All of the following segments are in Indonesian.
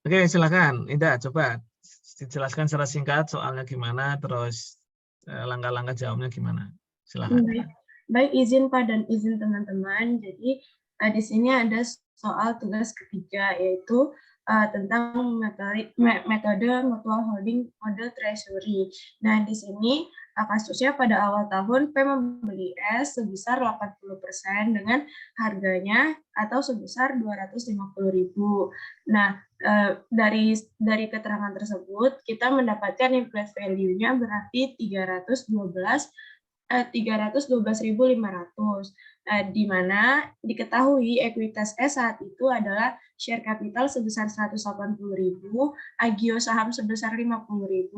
Oke, silakan. Indah, coba dijelaskan secara singkat soalnya gimana, terus langkah-langkah jawabnya gimana. Silakan. Baik, izin Pak dan izin teman-teman. Jadi di sini ada soal tugas ketiga, yaitu tentang metode mutual holding model treasury. Nah, di sini kasusnya pada awal tahun P membeli S sebesar 80% dengan harganya atau sebesar 250.000. Nah, dari keterangan tersebut kita mendapatkan implied value-nya berarti 312.500, di mana diketahui ekuitas S saat itu adalah share capital sebesar 180.000, agio saham sebesar 50.000,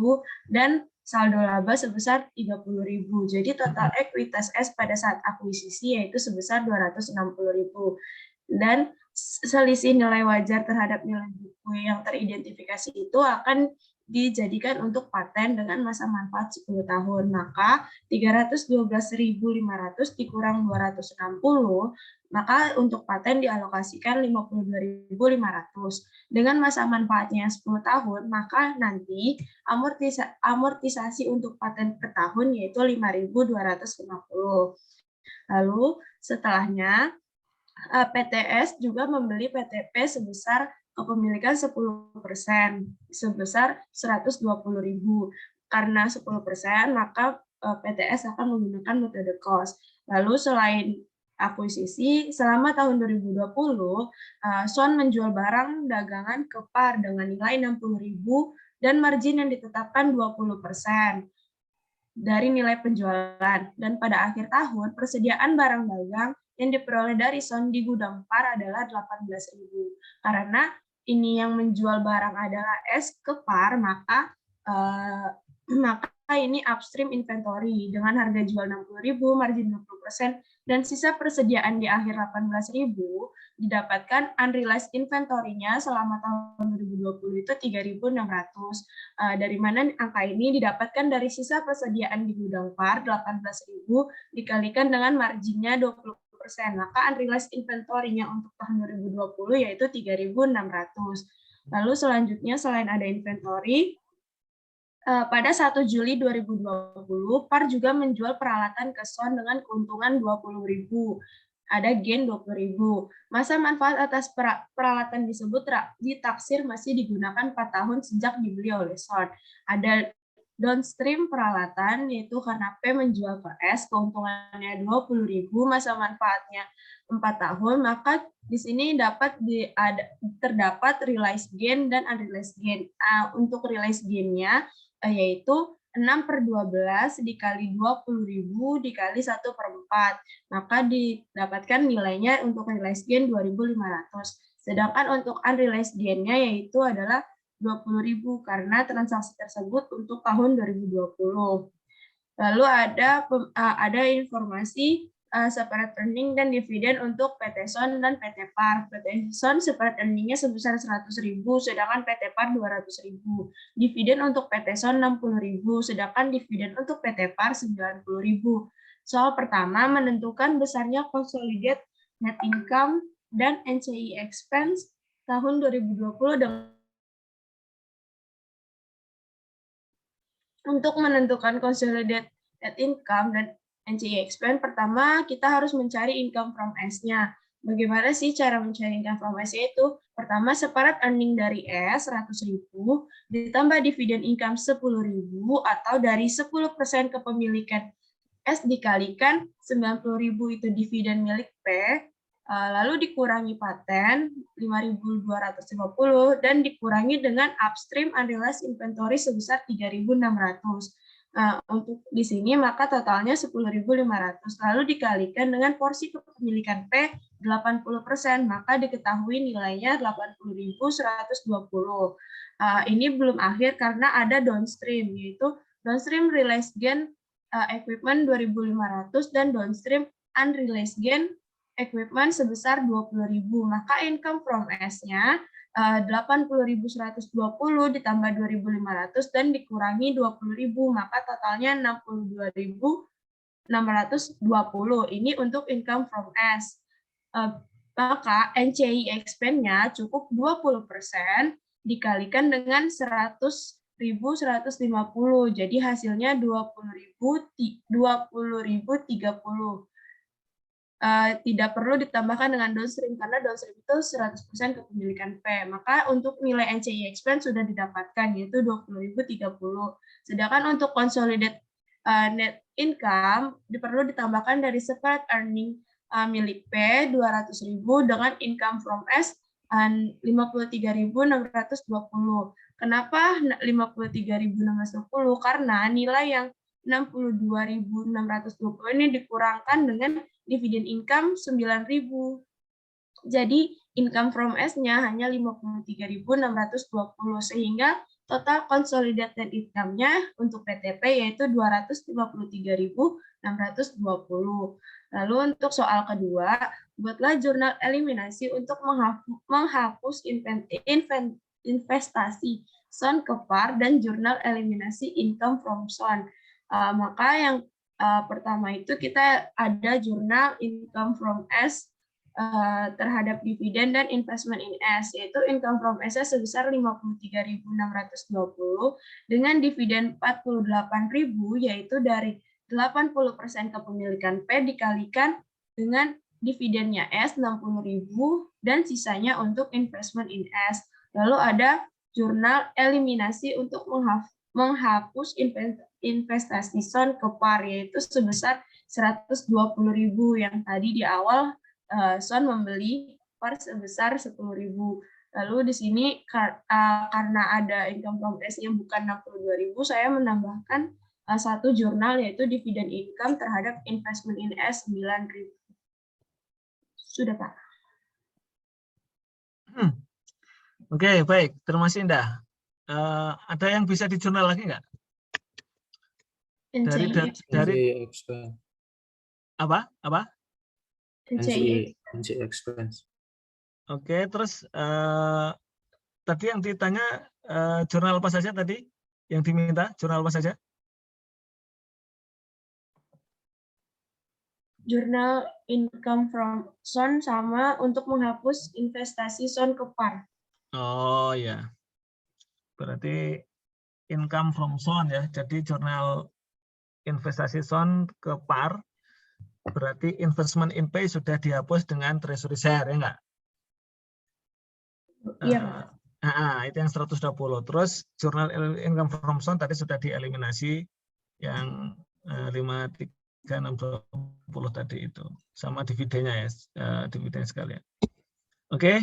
dan saldo laba sebesar 30.000. Jadi total ekuitas S pada saat akuisisi yaitu sebesar 260.000. Dan selisih nilai wajar terhadap nilai buku yang teridentifikasi itu akan dijadikan untuk paten dengan masa manfaat 10 tahun. Maka 312.500 dikurang 260, maka untuk paten dialokasikan 52.500. Dengan masa manfaatnya 10 tahun, maka nanti amortisasi untuk paten per tahun yaitu 5.250. Lalu setelahnya PTS juga membeli PTP sebesar kepemilikan 10% sebesar 120.000. Karena 10%, maka PTS akan menggunakan metode cost. Lalu selain akuisisi, selama tahun 2020, Son menjual barang dagangan ke PAR dengan nilai 60.000 dan margin yang ditetapkan 20% dari nilai penjualan. Dan pada akhir tahun, persediaan barang dagang yang diperoleh dari Son di gudang PAR adalah 18.000. Karena ini yang menjual barang adalah S ke PAR, maka ini upstream inventory dengan harga jual 60.000, margin 20%, dan sisa persediaan di akhir 18.000 didapatkan unrealized inventory-nya selama tahun 2020 itu 3.600. Dari mana angka ini didapatkan dari sisa persediaan di gudang PAR 18.000 dikalikan dengan marginnya 20%. Maka unrealized inventory-nya untuk tahun 2020 yaitu 3.600. Lalu selanjutnya selain ada inventory, pada 1 Juli 2020, PAR juga menjual peralatan ke Son dengan keuntungan 20.000. Ada gain 20.000. Masa manfaat atas peralatan disebut ditaksir masih digunakan 4 tahun sejak dibeli oleh Son. Ada downstream peralatan, yaitu karena P menjual ke S, keuntungannya 20.000, masa manfaatnya 4 tahun, maka di sini terdapat realized gain dan unrealized gain. Untuk realized gain-nya yaitu 6/12 dikali 20.000 dikali 1/4, maka didapatkan nilainya untuk realized gain 2.500. Sedangkan untuk unrealized gain-nya yaitu adalah 20.000 karena transaksi tersebut untuk tahun 2020. Lalu ada informasi separate earning dan dividen untuk PT Son dan PT PAR. PT Son separate earning-nya sebesar 100.000, sedangkan PT PAR 200.000. Dividen untuk PT Son 60.000, sedangkan dividen untuk PT PAR 90.000. Soal pertama menentukan besarnya consolidated net income dan NCI expense tahun 2020 dengan untuk menentukan consolidated net income dan NCI expense, pertama kita harus mencari income from S-nya. Bagaimana sih cara mencari income from S itu? Pertama, separate earning dari S 100.000 ditambah dividen income 10.000 atau dari 10% kepemilikan S dikalikan 90.000 itu dividen milik P, lalu dikurangi paten 5.250 dan dikurangi dengan upstream unrealized inventory sebesar 3.600. Untuk di sini maka totalnya 10.500, lalu dikalikan dengan porsi kepemilikan P 80%, maka diketahui nilainya 80.120. Ini belum akhir karena ada downstream, yaitu downstream realized gain equipment 2.500 dan downstream unrealized gain equipment sebesar 20.000. Maka income from S-nya 80.120 ditambah 2.500 dan dikurangi 20.000, maka totalnya 62.620. Ini untuk income from S. maka NCI expense-nya cukup 20% dikalikan dengan 100.150. Jadi hasilnya 20.030. Tidak perlu ditambahkan dengan downstream karena downstream itu 100% kepemilikan P. Maka untuk nilai NCI expense sudah didapatkan yaitu 20.030. Sedangkan untuk consolidated net income perlu ditambahkan dari separate earning milik P 200.000 dengan income from S 53.620. Kenapa 53.620? Karena nilai yang 62.620 ini dikurangkan dengan dividen income 9.000. Jadi income from S-nya hanya 53.620 sehingga total consolidated income-nya untuk PTP yaitu 253.620. Lalu untuk soal kedua, buatlah jurnal eliminasi untuk menghapus investasi SON ke PAR dan jurnal eliminasi income from SON. Maka yang pertama itu kita ada jurnal income from S terhadap dividen dan investment in S, yaitu income from S sebesar 53.620 dengan dividen 48.000, yaitu dari 80% kepemilikan P dikalikan dengan dividennya S 60.000 dan sisanya untuk investment in S. Lalu ada jurnal eliminasi untuk menghapus investasi SON ke PAR, yaitu sebesar 120.000 yang tadi di awal SON membeli PAR sebesar 10.000. Lalu di sini karena ada income from S-nya bukan 62.000, saya menambahkan satu jurnal yaitu dividen income terhadap investment in S 9.000. Sudah, Pak. Oke, baik. Terima kasih, Indah. Ada yang bisa dijurnal lagi nggak? Dari apa? NCI expense. Oke, terus tadi yang ditanya jurnal apa saja tadi? Yang diminta jurnal apa saja? Jurnal income from SON sama untuk menghapus investasi SON ke PAR. Oh ya, berarti income from SON ya. Jadi jurnal investasi SON ke PAR, berarti investment in pay sudah dihapus dengan treasury share ya enggak? Iya. Itu yang 120. Terus jurnal income from SON tadi sudah dieliminasi yang 53.620 tadi itu sama dividennya ya, dividen sekalian. Oke,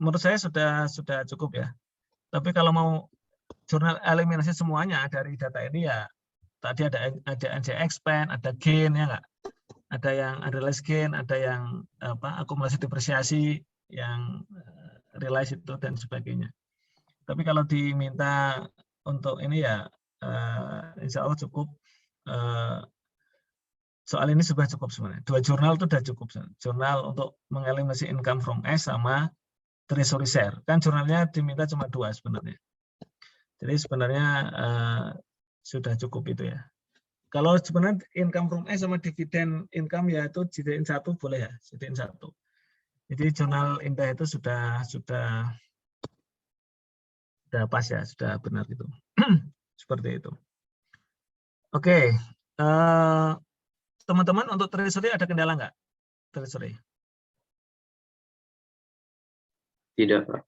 menurut saya sudah cukup ya. Tapi kalau mau jurnal eliminasi semuanya dari data ini ya tadi ada NCI expense, ada gain ya enggak? Ada yang unrealized gain, ada yang akumulasi depresiasi, yang realize itu dan sebagainya. Tapi kalau diminta untuk ini ya insya Allah cukup. Soal ini sudah cukup sebenarnya. 2 jurnal itu sudah cukup. Jurnal untuk mengeliminasi income from S sama treasury share. Kan jurnalnya diminta cuma 2 sebenarnya. Jadi sebenarnya sudah cukup itu ya. Kalau sebenarnya income from S sama dividen income ya itu jadiin 1 boleh ya, jadiin 1. Jadi jurnal Indah itu sudah pas ya, sudah benar itu. Seperti itu. Oke, teman-teman untuk treasury ada kendala nggak? Treasury? Tidak, Pak.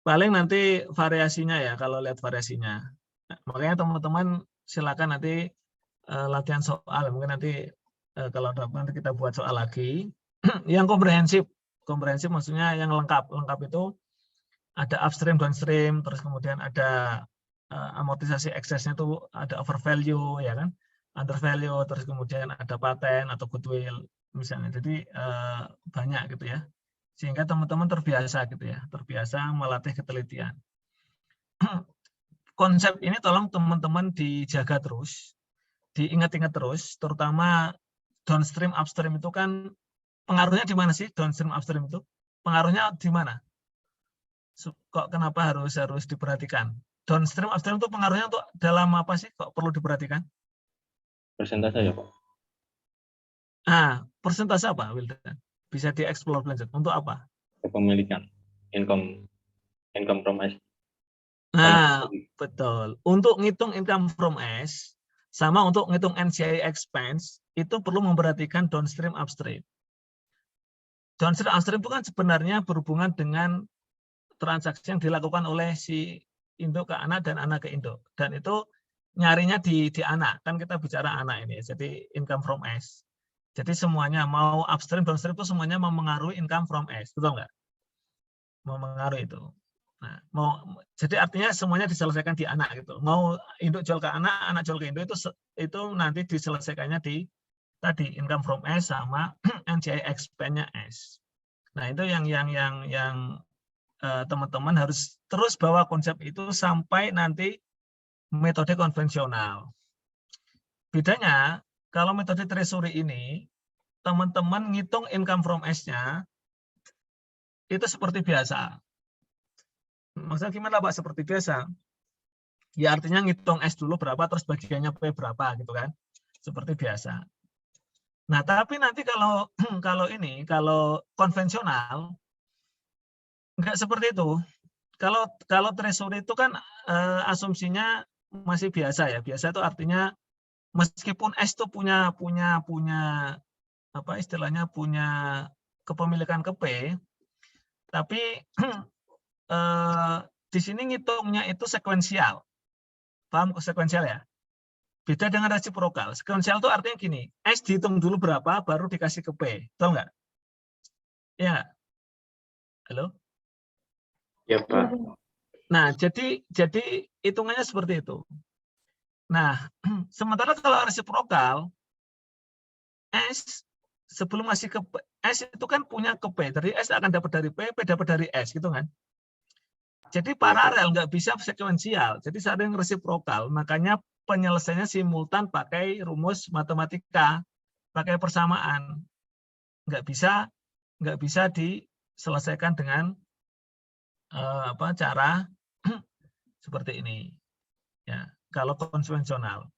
Paling nanti variasinya ya, kalau lihat variasinya. Makanya teman-teman silakan nanti latihan soal. Mungkin nanti kalau nanti kita buat soal lagi. Yang komprehensif maksudnya yang lengkap. Lengkap itu ada upstream, downstream, terus kemudian ada amortisasi eksesnya itu ada overvalue, ya kan? Undervalue, terus kemudian ada paten atau goodwill misalnya. Jadi banyak gitu ya. Sehingga teman-teman terbiasa gitu ya, terbiasa melatih ketelitian. Konsep ini tolong teman-teman dijaga terus, diingat-ingat terus, terutama downstream upstream itu kan pengaruhnya di mana sih downstream upstream itu? Pengaruhnya di mana? Kok kenapa harus diperhatikan? Downstream upstream itu pengaruhnya untuk dalam apa sih? Kok perlu diperhatikan? Persentase ya, Pak. Nah, persentase apa, Wildan? Bisa dieksplor lanjut. Untuk apa? Kepemilikan. Income from S. Nah, betul. Untuk ngitung income from S, sama untuk ngitung NCI expense, itu perlu memperhatikan downstream upstream. Downstream upstream itu kan sebenarnya berhubungan dengan transaksi yang dilakukan oleh si induk ke anak dan anak ke induk. Dan itu nyarinya di anak. Kan kita bicara anak ini. Jadi income from S. Jadi semuanya mau upstream, downstream itu semuanya mempengaruhi income from S. Betul nggak? Mempengaruhi itu. Nah, jadi artinya semuanya diselesaikan di anak gitu. Mau induk jual ke anak jual ke induk itu nanti diselesaikannya di tadi income from S sama NCI expense-nya S. Nah, itu yang teman-teman harus terus bawa konsep itu sampai nanti metode konvensional. Bedanya kalau metode treasury ini teman-teman ngitung income from S-nya itu seperti biasa. Maksudnya gimana Pak? Seperti biasa. Ya artinya ngitung S dulu berapa, terus bagiannya P berapa gitu kan. Seperti biasa. Nah, tapi nanti kalau kalau konvensional nggak seperti itu. Kalau treasury itu kan asumsinya masih biasa ya. Biasa itu artinya meskipun S itu punya apa istilahnya punya kepemilikan ke P, tapi di sini ngitungnya itu sekuensial. Paham sekuensial ya? Beda dengan resiprokal. Sekuensial itu artinya gini, S dihitung dulu berapa, baru dikasih ke P. Tahu nggak? Ya. Halo? Ya, Pak. Nah, jadi hitungannya seperti itu. Nah, sementara kalau resiprokal, S sebelum masih ke P, S itu kan punya ke P. Jadi S akan dapat dari P dapat dari S, gitu kan? Jadi paralel, nggak bisa sekuensial. Jadi sering resiprokal. Makanya penyelesaiannya simultan pakai rumus matematika, pakai persamaan. Nggak bisa diselesaikan dengan cara seperti ini. Ya, kalau konvensional.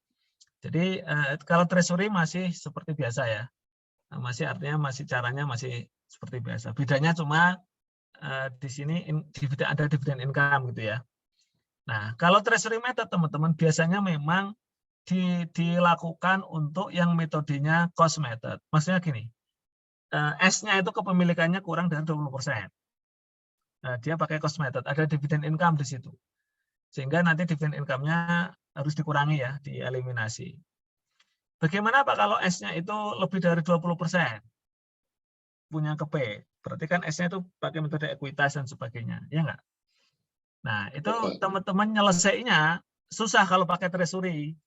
Jadi kalau treasury masih seperti biasa ya. Masih artinya caranya masih seperti biasa. Bedanya cuma di sini ada dividen income gitu ya. Nah, kalau treasury method teman-teman biasanya memang dilakukan untuk yang metodenya cost method. Maksudnya gini, S-nya itu kepemilikannya kurang dari 20%. Nah, dia pakai cost method, ada dividen income di situ. Sehingga nanti dividen income-nya harus dikurangi ya, dieliminasi. Bagaimana Pak kalau S-nya itu lebih dari 20%? Punya ke P. Berarti kan S-nya itu pakai metode ekuitas dan sebagainya. Ya enggak? Nah, itu teman-teman nyelesainya susah kalau pakai treasury.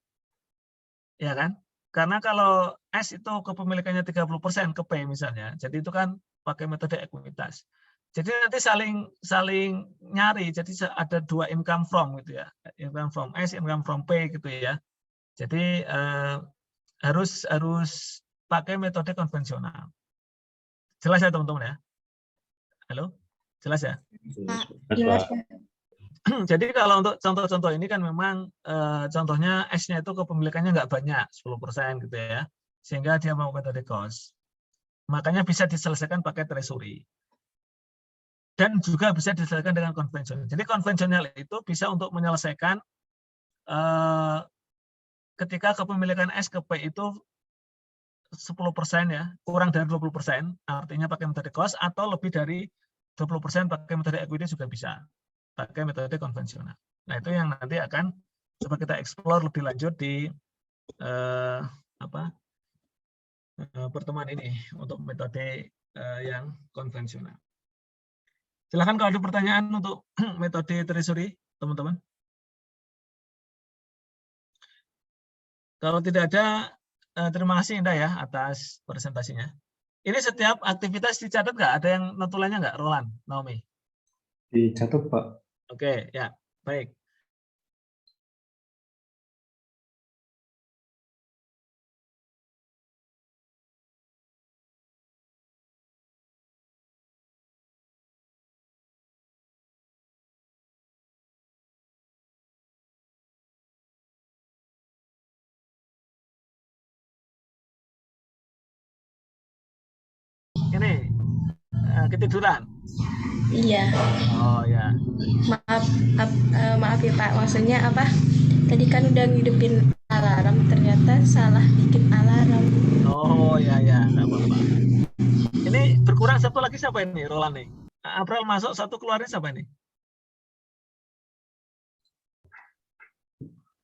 Ya kan? Karena kalau S itu kepemilikannya 30% ke P misalnya. Jadi itu kan pakai metode ekuitas. Jadi nanti saling nyari. Jadi ada dua income from gitu ya. Income from S, income from P gitu ya. Jadi harus pakai metode konvensional. Jelas ya teman-teman ya? Halo? Jelas ya? Jelas. Jadi kalau untuk contoh-contoh ini kan memang contohnya S-nya itu kepemilikannya nggak banyak, 10% gitu ya. Sehingga dia mau metode cost. Makanya bisa diselesaikan pakai treasury. Dan juga bisa diselesaikan dengan konvensional. Jadi konvensional itu bisa untuk menyelesaikan ketika kepemilikan S ke P itu 10% ya, kurang dari 20%, artinya pakai metode cost, atau lebih dari 20% pakai metode equity juga bisa, pakai metode konvensional. Nah, itu yang nanti akan coba kita explore lebih lanjut di pertemuan ini untuk metode yang konvensional. Silakan kalau ada pertanyaan untuk metode treasury, teman-teman. Kalau tidak ada, terima kasih Indah ya atas presentasinya. Ini setiap aktivitas dicatat nggak? Ada yang notulennya nggak, Roland, Naomi? Dicatat, Pak. Oke, ya, baik. ini ketiduran? Iya, Oh ya. maaf ya Pak, maksudnya apa? Tadi kan udah ngidupin alarm, ternyata salah bikin alarm. Oh ya ya, nggak apa-apa. Ini berkurang satu lagi siapa ini, Roland nih? April masuk, satu keluarin siapa ini?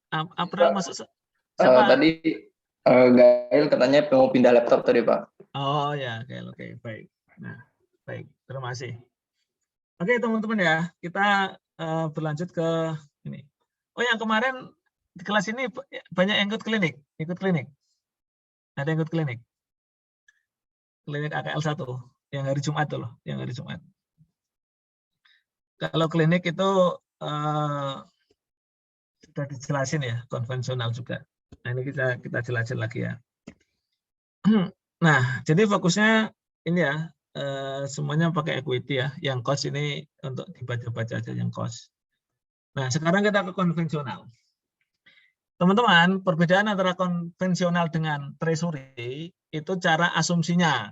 April masuk siapa? Tadi Gail katanya mau pindah laptop tadi Pak. Oh ya, oke, baik. Nah, baik, terima kasih. Oke teman-teman ya, kita berlanjut ke ini. Oh yang kemarin di kelas ini banyak yang ikut klinik. Ada yang ikut klinik. Klinik AKL 1 yang hari Jumat tuh loh, yang hari Jumat. Kalau klinik itu sudah dijelasin ya, konvensional juga. Nah ini kita jelasin lagi ya. Nah jadi fokusnya ini ya, semuanya pakai equity ya. Yang cost ini untuk dibaca-baca aja yang cost. Nah sekarang kita ke konvensional. Teman-teman, perbedaan antara konvensional dengan treasury itu cara asumsinya.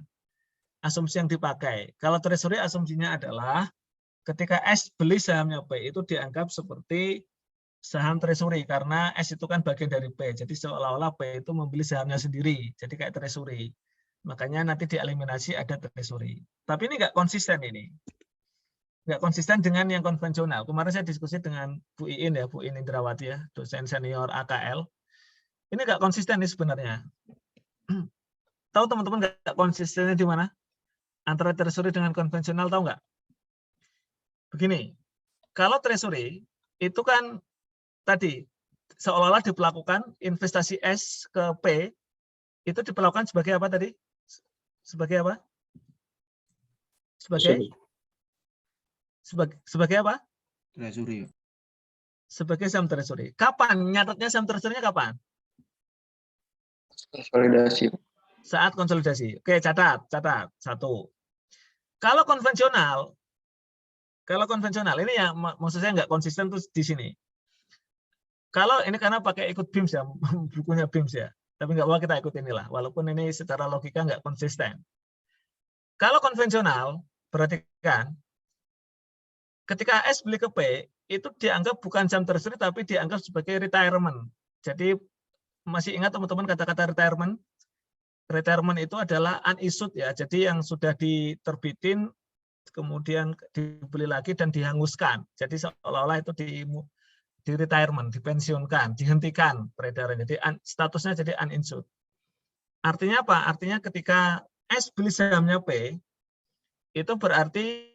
Asumsi yang dipakai. Kalau treasury asumsinya adalah ketika S beli sahamnya P itu dianggap seperti saham treasury karena S itu kan bagian dari P. Jadi seolah-olah P itu membeli sahamnya sendiri. Jadi kayak treasury. Makanya nanti dieliminasi ada treasury. Tapi ini nggak konsisten ini. Nggak konsisten dengan yang konvensional. Kemarin saya diskusi dengan Bu Iin ya, Bu Iin Indrawati ya, dosen senior AKL. Ini nggak konsisten nih sebenarnya. Tahu teman-teman nggak konsistennya di mana? Antara treasury dengan konvensional tahu nggak? Begini, kalau treasury itu kan tadi seolah-olah diperlakukan investasi S ke P itu diperlakukan sebagai apa tadi? Sebagai apa? Sebagai apa? Treasury. Sebagai saham treasury. Kapan? Nyatetnya saham treasury-nya kapan? Konsolidasi. Saat konsolidasi. Oke, catat. Satu. Kalau konvensional ini ya maksud saya nggak konsisten tuh di sini. Kalau ini karena pakai ikut BIMS ya, bukunya BIMS ya. Tapi nggak apa kita ikut inilah, walaupun ini secara logika nggak konsisten. Kalau konvensional, perhatikan, ketika S beli ke P, itu dianggap bukan saham treasury, tapi dianggap sebagai retirement. Jadi masih ingat teman-teman kata-kata retirement? Retirement itu adalah unissued ya, jadi yang sudah diterbitin, kemudian dibeli lagi dan dihanguskan. Jadi seolah-olah itu di retirement, dipensiunkan, dihentikan peredaran. Jadi statusnya jadi uninsured. Artinya apa? Artinya ketika S beli sahamnya P, itu berarti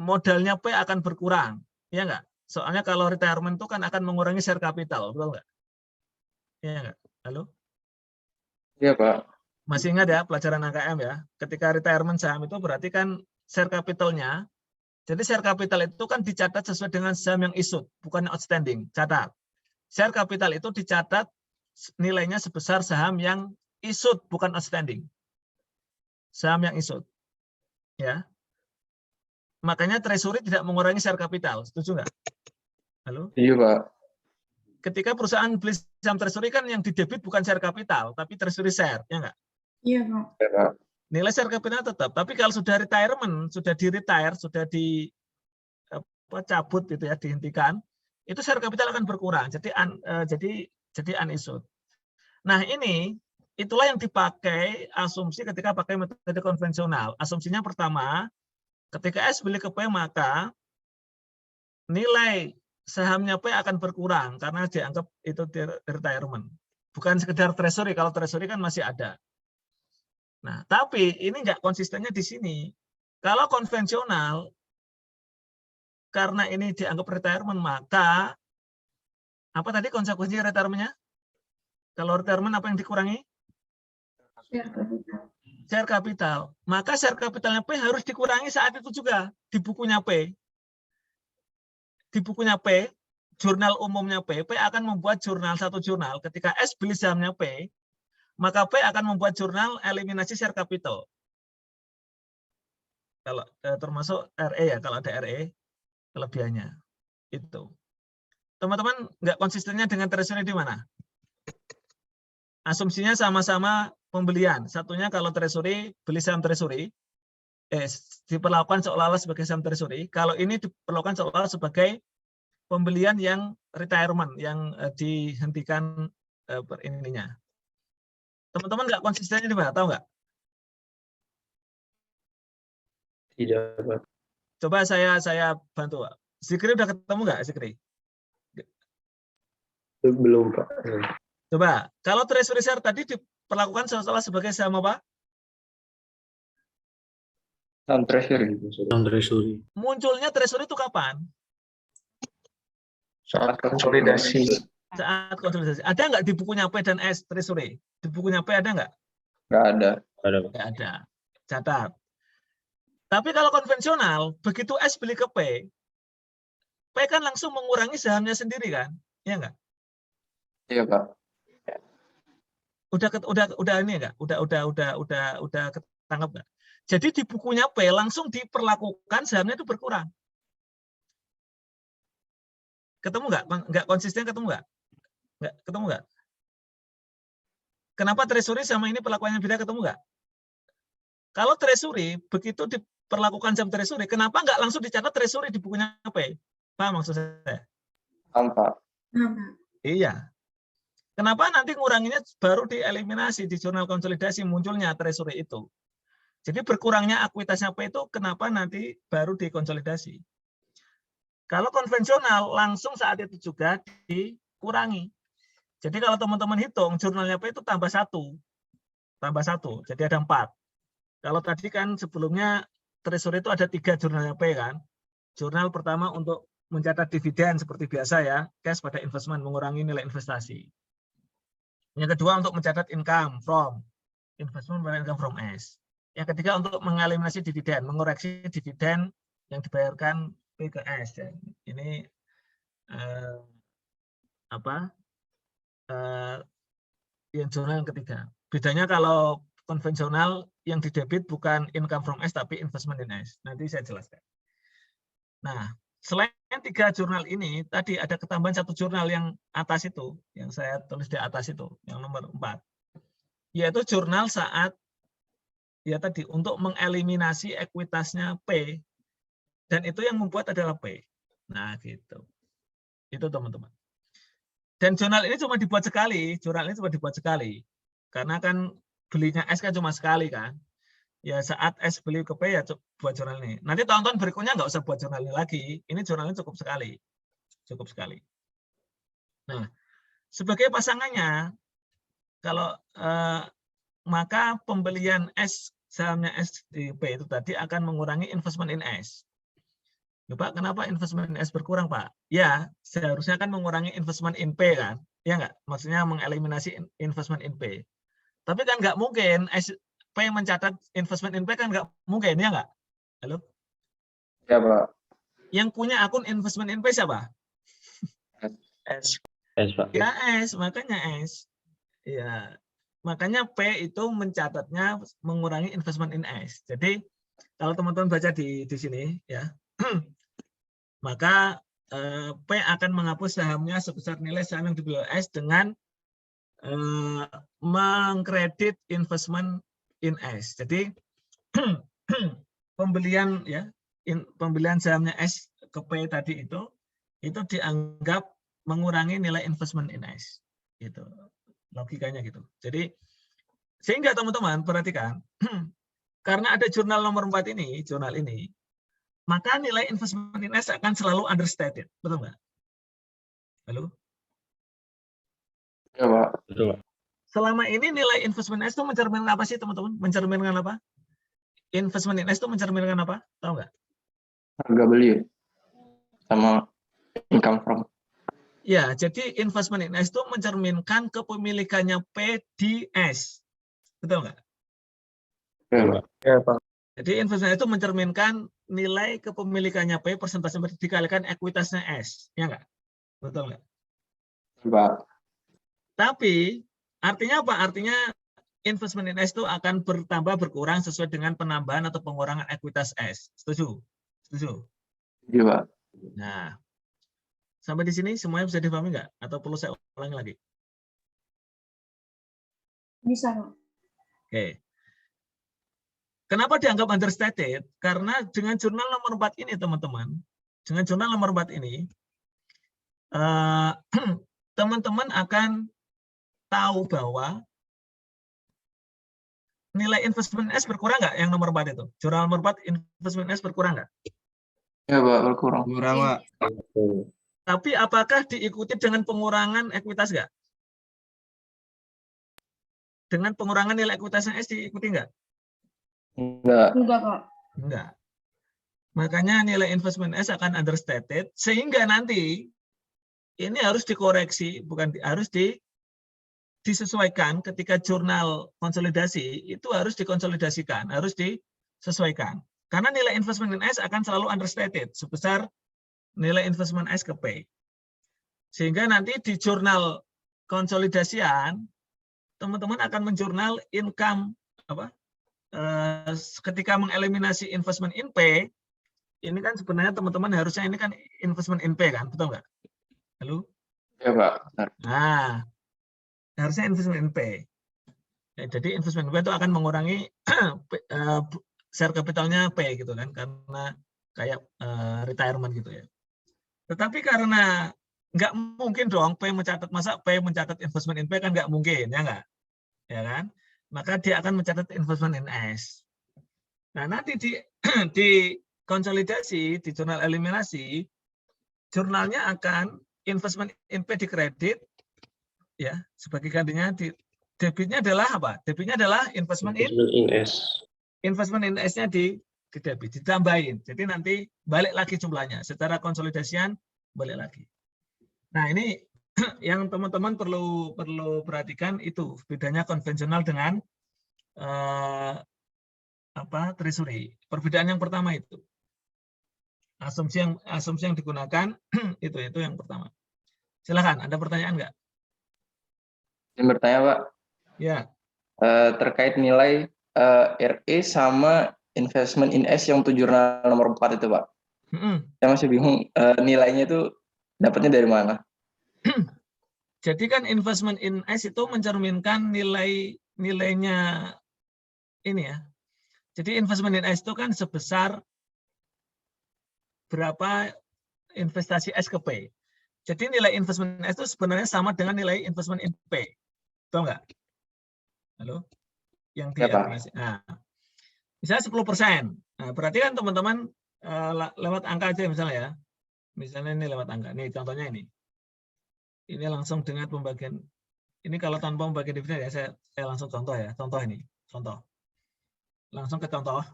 modalnya P akan berkurang. Ya enggak? Soalnya kalau retirement itu kan akan mengurangi share capital, betul enggak? Ya enggak? Halo? Iya Pak. Masih ingat ya pelajaran AKM ya? Ketika retirement saham itu berarti kan share capitalnya. Jadi share capital itu kan dicatat sesuai dengan saham yang issued, bukan outstanding. Catat. Share capital itu dicatat nilainya sebesar saham yang issued, bukan outstanding. Saham yang issued. Ya. Makanya treasury tidak mengurangi share capital. Setuju nggak? Halo? Iya Pak. Ketika perusahaan beli saham treasury kan yang didebit bukan share capital, tapi treasury share, ya nggak? Iya, Pak. Iya Pak. Nilai share capital tetap. Tapi kalau sudah retirement, sudah di-retire, sudah dicabut gitu ya, dihentikan, itu share capital akan berkurang. Jadi unissued. Nah, itulah yang dipakai asumsi ketika pakai metode konvensional. Asumsinya pertama, ketika S beli ke P, maka nilai sahamnya P akan berkurang karena dianggap itu retirement. Bukan sekedar treasury, kalau treasury kan masih ada. Nah, tapi ini nggak konsistennya di sini. Kalau konvensional, karena ini dianggap retirement, maka apa tadi konsekuensi retirement-nya? Kalau retirement apa yang dikurangi? Share capital. Maka share capitalnya P harus dikurangi saat itu juga di bukunya P. Di bukunya P, jurnal umumnya P akan membuat satu jurnal ketika S beli sahamnya P, maka P akan membuat jurnal eliminasi share capital. Kalau termasuk RE ya, kalau ada RE kelebihannya. Itu. Teman-teman nggak konsistennya dengan treasury di mana? Asumsinya sama-sama pembelian. Satunya kalau treasury, beli saham treasury, diperlakukan seolah-olah sebagai saham treasury. Kalau ini diperlakukan seolah-olah sebagai pembelian yang retirement, yang dihentikan ininya. Teman-teman nggak konsistennya di mana? Tahu nggak? Tidak, Pak. Coba saya bantu. Zikri udah ketemu nggak, Zikri? Belum, Pak. Coba, kalau treasury share tadi diperlakukan seolah-olah sebagai saham apa? Saham treasury. Treasury. Munculnya treasury itu kapan? Saat konsolidasi. Saat konsolidasi. Ada nggak di bukunya P dan S treasury? Di bukunya P ada nggak? Nggak ada. Ada, Pak. Nggak ada. Catat. Tapi kalau konvensional, begitu S beli ke P kan langsung mengurangi sahamnya sendiri kan? Iya nggak? Iya, Pak. Udah ini nggak? Udah ketangkap nggak? Jadi di bukunya P langsung diperlakukan sahamnya itu berkurang. Ketemu nggak? Nggak konsisten ketemu nggak? Nggak ketemu nggak? Kenapa treasury sama ini perlakuannya beda, ketemu nggak? Kalau treasury begitu diperlakukan saham treasury, kenapa nggak langsung dicatat treasury di bukunya P? Paham maksud saya? Paham, Pak. Iya. Kenapa nanti nguranginnya baru dieliminasi di jurnal konsolidasi munculnya treasury itu? Jadi berkurangnya ekuitasnya P itu kenapa nanti baru dikonsolidasi? Kalau konvensional langsung saat itu juga dikurangi. Jadi kalau teman-teman hitung jurnalnya P itu tambah 1. Jadi ada 4. Kalau tadi kan sebelumnya treasury itu ada 3 jurnalnya P kan. Jurnal pertama untuk mencatat dividen seperti biasa ya, cash pada investment, mengurangi nilai investasi. Yang kedua untuk mencatat income from investment pada income from S. Yang ketiga untuk mengeliminasi dividen, mengoreksi dividen yang dibayarkan P ke S. Ya. Ini yang jurnal yang ketiga. Bedanya kalau konvensional yang didebit bukan income from S tapi investment in S. Nanti saya jelaskan. Nah, selain 3 jurnal ini, tadi ada ketambahan 1 jurnal yang atas itu, yang saya tulis di atas itu, yang nomor 4. Yaitu jurnal saat, ya tadi, untuk mengeliminasi ekuitasnya P, dan itu yang membuat adalah P. Nah, gitu. Itu teman-teman. Dan jurnal ini cuma dibuat sekali, karena kan belinya S kan cuma sekali kan. Ya saat S beli ke P ya buat jurnal ini. Nanti tahun-tahun berikutnya nggak usah buat jurnal ini lagi. Ini jurnalnya cukup sekali. Nah, sebagai pasangannya, kalau maka pembelian S, sahamnya S di P itu tadi akan mengurangi investment in S. Ya, Pak, kenapa investment in S berkurang, Pak? Ya, seharusnya kan mengurangi investment in P kan? Ya nggak? Maksudnya mengeliminasi investment in P. Tapi kan nggak mungkin P mencatat investment in P kan nggak mungkin, ya nggak? Halo? Ya, Pak. Yang punya akun investment in P siapa? S. S, Pak. Ya S, makanya S. Ya, makanya P itu mencatatnya mengurangi investment in S. Jadi kalau teman-teman baca di sini ya, maka P akan menghapus sahamnya sebesar nilai saham yang dibeli S dengan mengkredit investment in S. Jadi pembelian ya, pembelian sahamnya S ke P tadi itu dianggap mengurangi nilai investment in S. Gitu. Logikanya gitu. Jadi sehingga teman-teman perhatikan, karena ada jurnal nomor 4 ini, jurnal ini, maka nilai investment in S akan selalu understated. Betul nggak? Halo? Ya, Pak. Betul, Pak. Selama ini nilai investment S itu mencerminkan apa sih teman-teman? Mencerminkan apa? Investment in S itu mencerminkan apa? Tahu nggak? Harga beli sama income from. Ya, jadi investment in S itu mencerminkan kepemilikannya P di S. Betul nggak? Ya, Pak. Ya, Pak. Jadi investment itu mencerminkan nilai kepemilikannya P persentase dikalikan ekuitasnya S. Ya nggak? Betul nggak? Pak. Tapi artinya apa? Artinya investment in S itu akan bertambah berkurang sesuai dengan penambahan atau pengurangan ekuitas S. Setuju? Setuju? Iya, Pak. Nah, sampai di sini semuanya bisa dipahami nggak? Atau perlu saya ulangi lagi? Bisa, Pak. Oke. Kenapa dianggap understated? Karena dengan jurnal nomor 4 ini, teman-teman, dengan jurnal nomor 4 ini, teman-teman akan tahu bahwa nilai investment S berkurang nggak yang nomor 4 itu? Jurnal nomor 4 investment S berkurang nggak? Ya, Pak, berkurang. Kurang, Pak. Tapi apakah diikuti dengan pengurangan ekuitas nggak? Dengan pengurangan nilai ekuitasnya S diikuti nggak? Enggak. Enggak, Kak. Enggak. Makanya nilai investment S akan understated, sehingga nanti ini harus dikoreksi, harus disesuaikan ketika jurnal konsolidasi, itu harus dikonsolidasikan, harus disesuaikan. Karena nilai investment in S akan selalu understated, sebesar nilai investment S ke P. Sehingga nanti di jurnal konsolidasian, teman-teman akan menjurnal income, ketika mengeliminasi investment in P, ini kan sebenarnya teman-teman harusnya ini kan investment in P kan, betul nggak? Halo? Ya, Pak. Benar. Nah, harusnya investment in P. Ya, jadi investment in P itu akan mengurangi share capitalnya P gitu kan, karena kayak retirement gitu ya. Tetapi karena nggak mungkin dong P mencatat investment in P kan nggak mungkin, ya nggak? Ya kan? Maka dia akan mencatat investment in S. Nah, nanti di konsolidasi, di jurnal eliminasi, jurnalnya akan investment in P dikredit, ya, sebagai gantinya debitnya adalah apa? Debitnya adalah investment in S. Investment in S-nya di debit, ditambahin. Jadi nanti balik lagi jumlahnya. Secara konsolidasian balik lagi. Nah, ini yang teman-teman perlu perhatikan itu bedanya konvensional dengan treasury. Perbedaan yang pertama itu asumsi yang digunakan itu yang pertama. Silakan, ada pertanyaan nggak? Yang bertanya, Pak. Ya. Terkait nilai RE sama investment in S yang jurnal nomor 4 itu, Pak. Saya masih bingung nilainya itu dapatnya dari mana? Jadi kan investment in S itu mencerminkan nilainya ini ya. Jadi investment in S itu kan sebesar berapa investasi S ke P. Jadi nilai investment in S itu sebenarnya sama dengan nilai investment in P. Betul nggak? Halo? Yang diaplikasi. Nah, misalnya 10%. Nah, berarti kan teman-teman lewat angka aja misalnya ya. Misalnya ini lewat angka. Nih contohnya ini. Ini langsung dengan pembagian. Ini kalau tanpa membagi dividen ya, saya langsung contoh ya. Contoh ini. Contoh. Langsung ke contoh.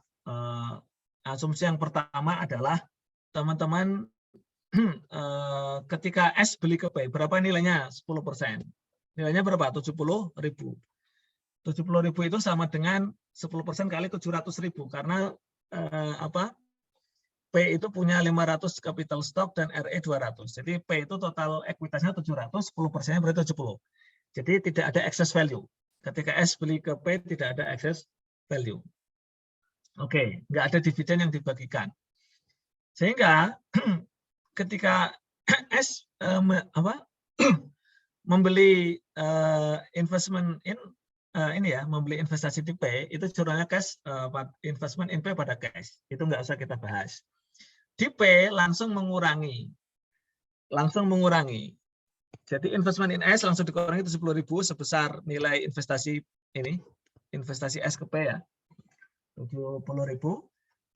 Asumsi yang pertama adalah teman-teman ketika S beli ke P, berapa nilainya? 10%. Nilainya berapa? 70.000. 70.000 itu sama dengan 10% kali 700.000 karena P itu punya 500 capital stock dan RE 200. Jadi P itu total ekuitasnya 700, 10%-nya berarti 70. Jadi tidak ada excess value. Ketika S beli ke P tidak ada excess value. Oke, nggak ada dividen yang dibagikan. Sehingga ketika S membeli investment in membeli investasi di P, itu jurnalnya cash investment in P pada cash. Itu nggak usah kita bahas. Di P langsung mengurangi. Jadi investment in S langsung dikurangi 70.000 sebesar nilai investasi ini, investasi S ke P ya. 70.000.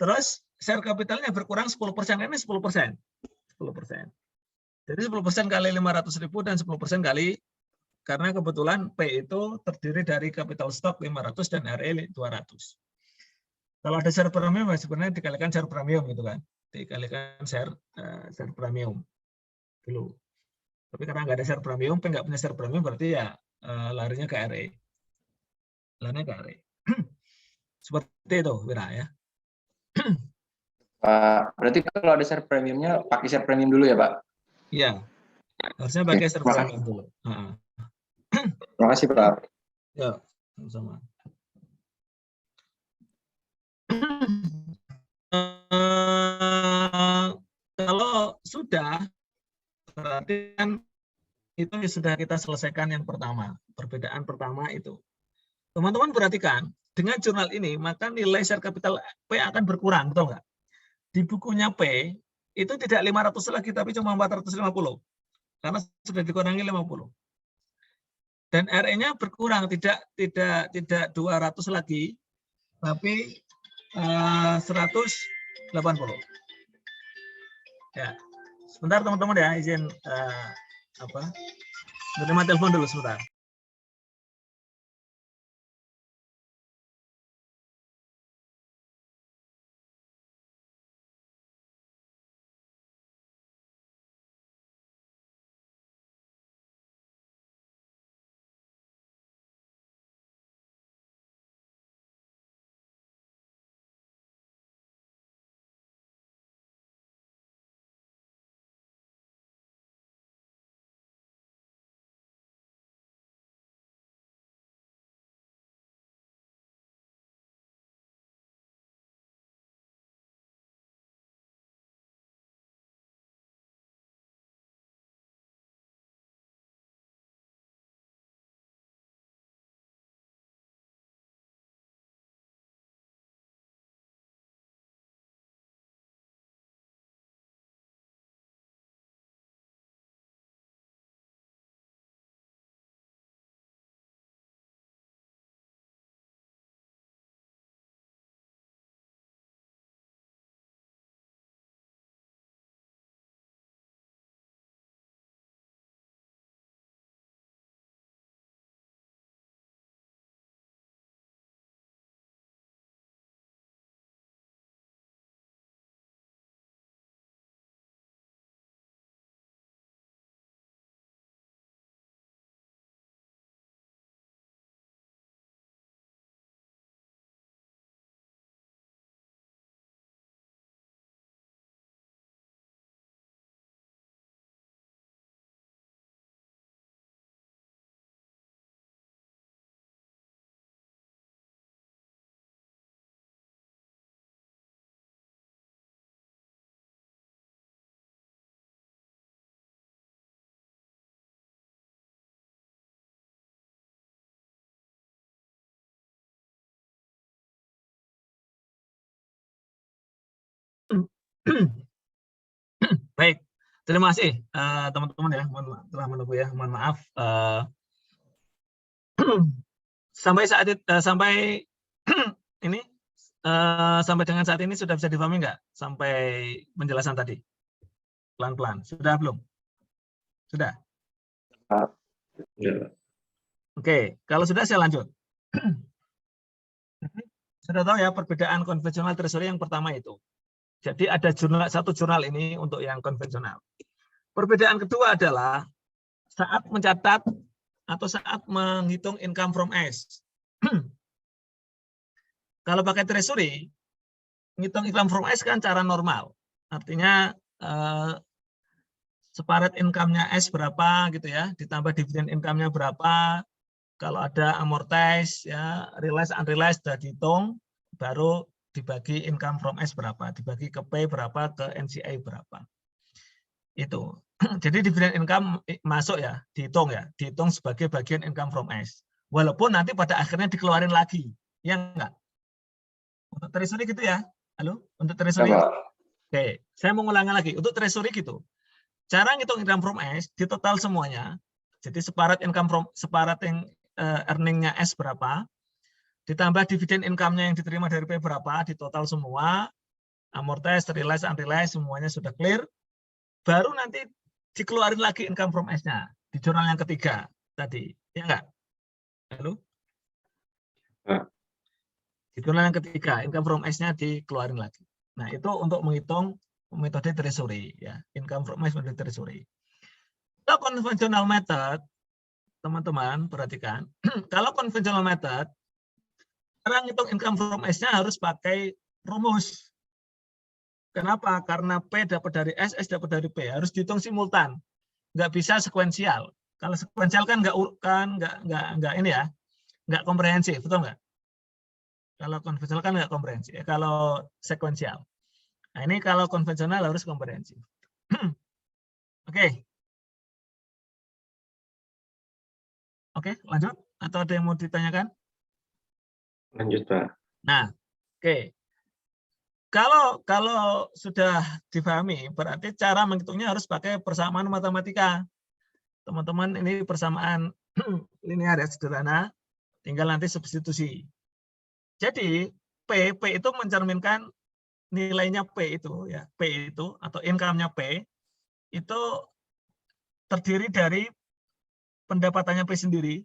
Terus share capitalnya berkurang 10%, ini 10%. 10%. Jadi 10% kali 500.000 dan 10% kali, karena kebetulan P itu terdiri dari capital stock 500 dan RE 200. Kalau ada share premium, sebenarnya dikalikan share premium gitu kan. Dikalikan share premium dulu. Tapi karena nggak ada share premium, P nggak punya share premium, berarti ya larinya ke RE. Larinya ke RE. Seperti itu, Wira ya. Berarti kalau ada share premiumnya, pakai share premium dulu ya, Pak? Iya. Harusnya pakai share premium dulu. Terima kasih, Pak. Ya, sama-sama. Kalau sudah, berarti kan itu sudah kita selesaikan yang pertama. Perbedaan pertama itu. Teman-teman perhatikan, dengan jurnal ini, maka nilai share capital P akan berkurang, betul nggak? Di bukunya P, itu tidak 500 lagi, tapi cuma 450. Karena sudah dikurangi 50. Dan RE-nya berkurang, tidak 200 lagi, tapi 180. Ya, sebentar teman-teman ya, izin menerima telepon dulu sebentar. Baik, terima kasih teman-teman ya, telah menunggu ya, mohon maaf. Sampai saat sampai ini sampai dengan saat ini sudah bisa dipahami nggak sampai penjelasan tadi? Pelan-pelan, sudah belum? Sudah? Ya. Oke, kalau sudah saya lanjut. Sudah tahu ya perbedaan konvensional treasury yang pertama itu. Jadi ada satu jurnal ini untuk yang konvensional. Perbedaan kedua adalah saat mencatat atau saat menghitung income from S. Kalau pakai treasury, menghitung income from S kan cara normal. Artinya separate income-nya S berapa gitu ya, ditambah dividen income-nya berapa. Kalau ada amortize ya, realized unrealized sudah dihitung, baru dibagi income from S berapa, dibagi ke P berapa, ke NCI berapa. Itu. Jadi dividen income masuk ya, dihitung sebagai bagian income from S. Walaupun nanti pada akhirnya dikeluarin lagi, ya enggak? Untuk treasury gitu ya. Halo, untuk treasury. Ya, Oke, saya mau ngulangi lagi. Untuk treasury gitu. Cara ngitung income from S di total semuanya. Jadi separate earning-nya S berapa, ditambah dividen income-nya yang diterima dari P berapa, di total semua, amortize, realize, unrealized, semuanya sudah clear, baru nanti dikeluarin lagi income from S-nya di jurnal yang ketiga tadi, ya enggak? Halo? Di jurnal yang ketiga, income from S-nya dikeluarin lagi. Nah, itu untuk menghitung metode treasury, ya, income from S metode treasury. Kalau conventional method, teman-teman perhatikan, kalau conventional method, cara ngitung income from S-nya harus pakai rumus. Kenapa? Karena P dapat dari S, S dapat dari P. Harus dihitung simultan. Nggak bisa sekuensial. Kalau sekuensial kan nggak ini ya, nggak komprehensif, betul nggak? Kalau konvensional kan nggak komprehensif. Kalau sekuensial. Nah ini kalau konvensional harus komprehensif. Oke. Oke, lanjut. Atau ada yang mau ditanyakan? Lanjut, Pak. Nah, oke. Kalau sudah dipahami, berarti cara menghitungnya harus pakai persamaan matematika. Teman-teman, ini persamaan linear ya, sederhana. Tinggal nanti substitusi. Jadi, P itu mencerminkan nilainya P itu, ya. P itu, atau income-nya P, itu terdiri dari pendapatannya P sendiri.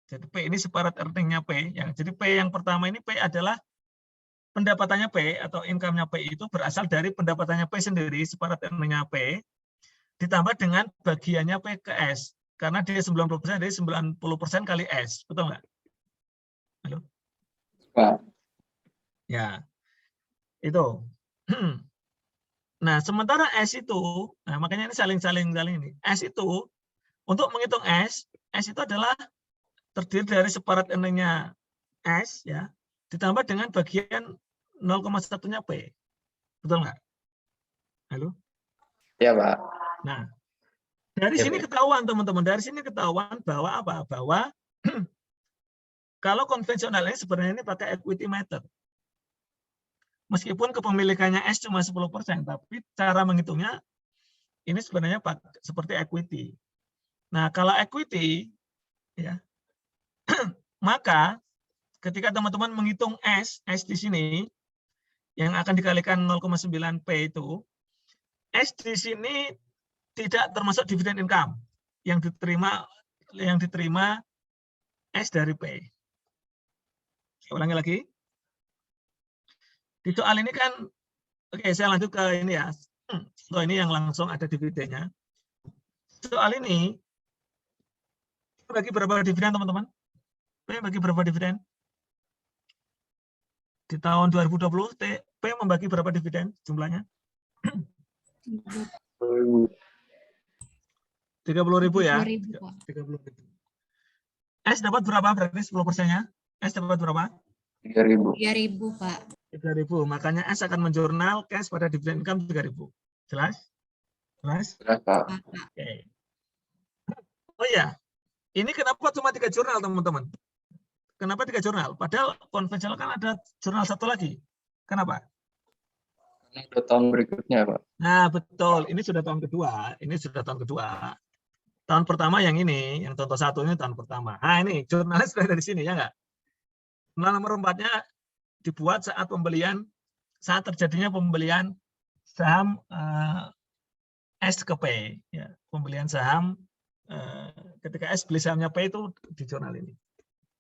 Jadi, P ini separate earning-nya P. Ya. Jadi, P yang pertama ini P adalah pendapatannya P atau income-nya P itu berasal dari pendapatannya P sendiri, separat earning-nya P, ditambah dengan bagiannya P ke S. Karena dia 90%, jadi 90% kali S. Betul nggak? Halo? Pak. Ya, itu. Nah, sementara S itu, nah makanya ini saling ini. S itu, untuk menghitung S itu adalah terdiri dari separat earning-nya S, ya, ditambah dengan bagian 0,1-nya P. Betul nggak? Halo? Ya, Pak. Nah, dari sini ketahuan teman-teman, dari sini ketahuan bahwa apa? Bahwa kalau konvensional ini sebenarnya ini pakai equity method. Meskipun kepemilikannya S cuma 10%, tapi cara menghitungnya ini sebenarnya seperti equity. Nah, kalau equity, ya, maka ketika teman-teman menghitung S di sini, yang akan dikalikan 0,9P itu, S di sini tidak termasuk dividen income yang diterima S dari P. Saya ulangi lagi. Di soal ini kan, oke, saya lanjut ke ini ya. So, ini yang langsung ada dividennya. Soal ini, bagi berapa dividen teman-teman? P bagi berapa dividen? Di tahun 2020, P membagi berapa dividen jumlahnya? 30.000 ya. 30.000, Pak. 30.000. S dapat berapa berarti 10%-nya? S dapat berapa? 3.000. 3.000, Pak. 3.000. Makanya S akan menjurnal cash pada dividen income 3.000. Jelas? Jelas? Jelas, Pak. Oke. Oh ya, ini kenapa cuma 3 jurnal teman-teman? Kenapa 3 jurnal? Padahal konvensional kan ada jurnal satu lagi. Kenapa? Karena udah tahun berikutnya, Pak. Nah, betul. Ini sudah tahun kedua. Ini sudah tahun kedua. Tahun pertama yang ini, yang contoh satu ini tahun pertama. Nah, ini jurnalnya sudah dari sini, ya nggak? Jurnal nomor 4-nya dibuat saat terjadinya pembelian saham S ke P. Ya, pembelian saham ketika S beli sahamnya P itu di jurnal ini.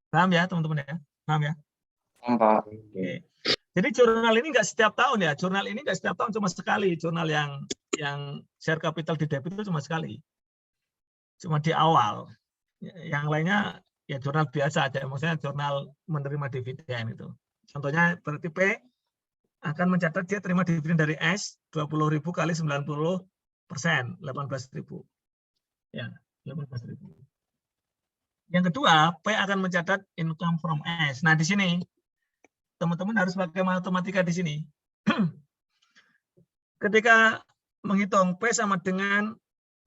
Paham ya, teman-teman ya? Paham ya? Paham, Pak. Oke. Jadi jurnal ini nggak setiap tahun ya. Jurnal ini nggak setiap tahun, cuma sekali. Jurnal yang share capital di debit itu cuma sekali. Cuma di awal. Yang lainnya ya jurnal biasa aja. Maksudnya jurnal menerima dividen itu. Contohnya berarti P akan mencatat dia terima dividen dari S 20.000 kali 90%, 18.000. Ya, 18.000. Yang kedua, P akan mencatat income from S. Nah, di sini teman-teman harus pakai matematika di sini. Ketika menghitung P sama dengan